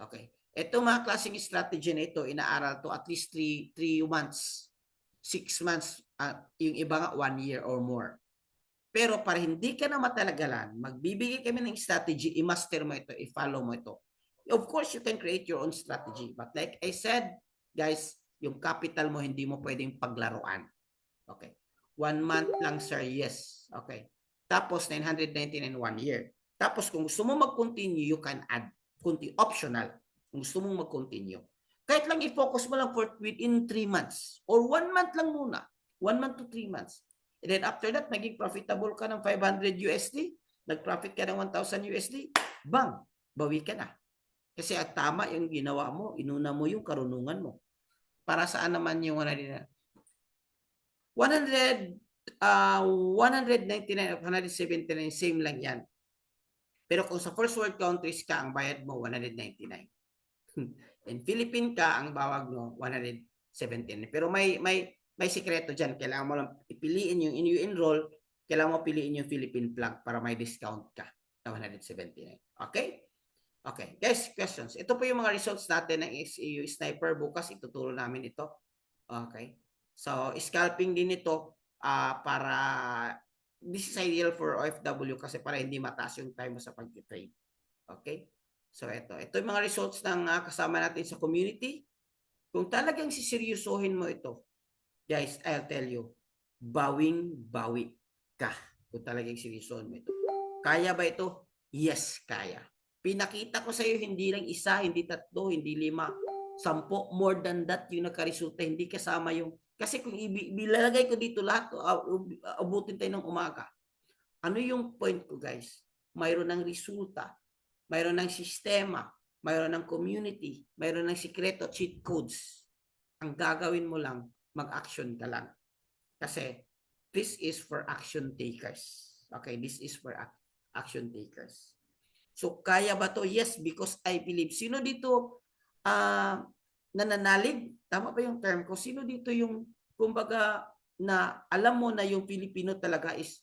Okay. Ito mga klaseng strategy na ito, inaaral to at least 3 months, 6 months, yung iba nga 1 year or more. Pero para hindi ka na matalagalan, magbibigay kami ng strategy, i-master mo ito, i-follow mo ito. Of course, you can create your own strategy. But like I said, guys, yung capital mo hindi mo pwedeng paglaruan. Okay. 1 month lang, sir, yes. Okay. Tapos 999 1 year. Tapos kung gusto mo mag-continue, you can add optional. Kung gusto mong mag-continue. Kahit lang i-focus mo lang for within 3 months or 1 month lang muna. 1 month to 3 months. And then after that, naging profitable ka ng 500 USD, nag-profit ka ng 1,000 USD, bang, bawi ka na. Kasi at tama yung ginawa mo, inuna mo yung karunungan mo. Para saan naman yung 199, 179, same lang yan. Pero kung sa first world countries ka, ang bayad mo 199. In Philippine ka, ang bawag mo 117. Pero may sikreto dyan. Kailangan mo lang ipiliin yung in-enroll, kailangan mo piliin yung Philippine flag para may discount ka na 179. Okay? Okay. Guys, questions. Ito po yung mga results natin ng XAO Sniper. Bukas ituturo namin ito. Okay. So, scalping din ito para this is ideal for OFW kasi para hindi mataas yung time mo sa pag-trade. Okay? So, ito yung mga results ng kasama natin sa community. Kung talagang siseryosohin mo ito, guys, I'll tell you, bawing-bawi ka kung talagang seryosohin mo ito. Kaya ba ito? Yes, kaya. Pinakita ko sa iyo, hindi lang isa, hindi 3, hindi 5, 10, more than that yung nakaresulta, hindi kasama yung, kasi kung ilalagay ko dito lahat, abutin tayo ng umaga. Ano yung point ko, guys? Mayroon ng resulta, mayroon ng sistema, mayroon ng community, mayroon ng sikreto, cheat codes. Ang gagawin mo lang, mag-action ka lang. Kasi this is for action takers. Okay, this is for action takers. So, kaya ba to? Yes, because I believe. Sino dito nananalig? Tama ba yung term ko? Sino dito yung, kumbaga, na alam mo na yung Pilipino talaga is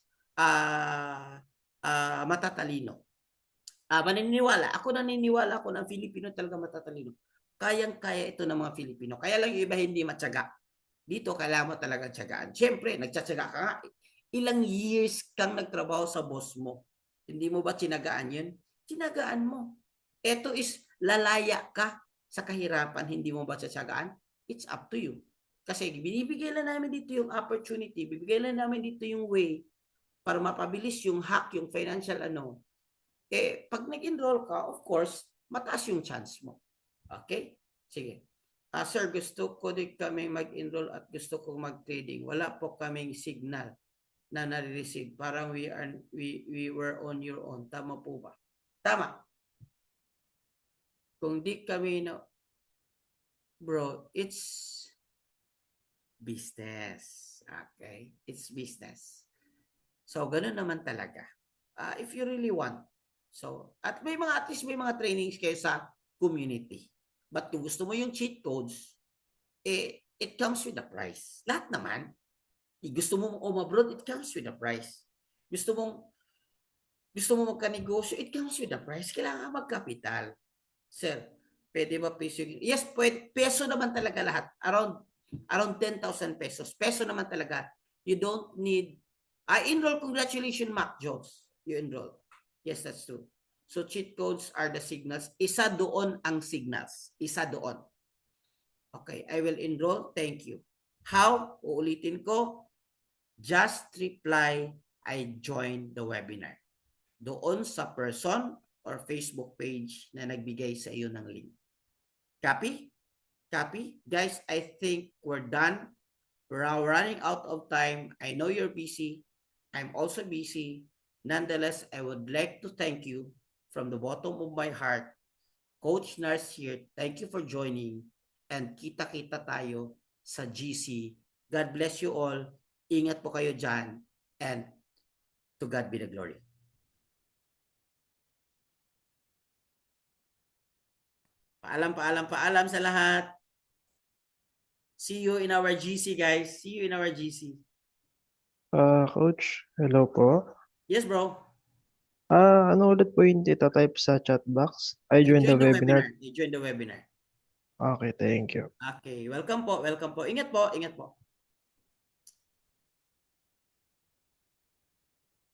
matatalino? Maniniwala. Ako naniniwala ako na ang Filipino talaga matatalino. Kayang-kaya ito ng mga Filipino. Kaya lang yung iba hindi matyaga. Dito, kailangan mo talaga tyagaan. Siyempre, nagtsatsaga ka nga. Ilang years kang nagtrabaho sa boss mo. Hindi mo ba tinagaan yun? Tinagaan mo. Ito is lalaya ka sa kahirapan. Hindi mo ba tsatsagaan? It's up to you. Kasi binibigay lang namin dito yung opportunity. Bibigay lang namin dito yung way para mapabilis yung hack, yung financial pag nag-enroll ka, of course, mataas yung chance mo. Okay? Sige. Sir, gusto ko din kami mag-enroll at gusto ko mag-trading. Wala po kaming signal na nare-receive. Parang we were on your own. Tama po ba? Tama. Kung di kami bro, it's business. Okay? It's business. So, ganun naman talaga. If you really want. So, at least may mga trainings kayo sa community. But kung gusto mo yung cheat codes, it comes with a price. Lahat naman. Gusto mo umabroad, it comes with a price. Gusto mo magka-negosyo, it comes with a price. Kailangan magkapital. Sir, pwede ba peso? Yes, pwede. Peso naman talaga lahat. Around 10,000 pesos. Peso naman talaga. You don't need. I enroll. Congratulations, Mac Jones. You enroll. Yes, that's true. So cheat codes are the signals. Isa doon ang signals. Isa doon. Okay, I will enroll. Thank you. How? Uulitin ko. Just reply, I joined the webinar. Doon sa person or Facebook page na nagbigay sa iyo ng link. Copy? Copy? Guys, I think we're done. We're running out of time. I know you're busy. I'm also busy. Nonetheless, I would like to thank you from the bottom of my heart. Coach Nars here. Thank you for joining. And kita-kita tayo sa GC. God bless you all. Ingat po kayo dyan. And to God be the glory. Paalam sa lahat. See you in our GC, guys. See you in our GC. Coach, hello po. Yes, bro. Ano ulit po yung type sa chat box? I joined the webinar. I joined the webinar. Okay, thank you. Okay, welcome po. Welcome po. Ingat po. Ingat po.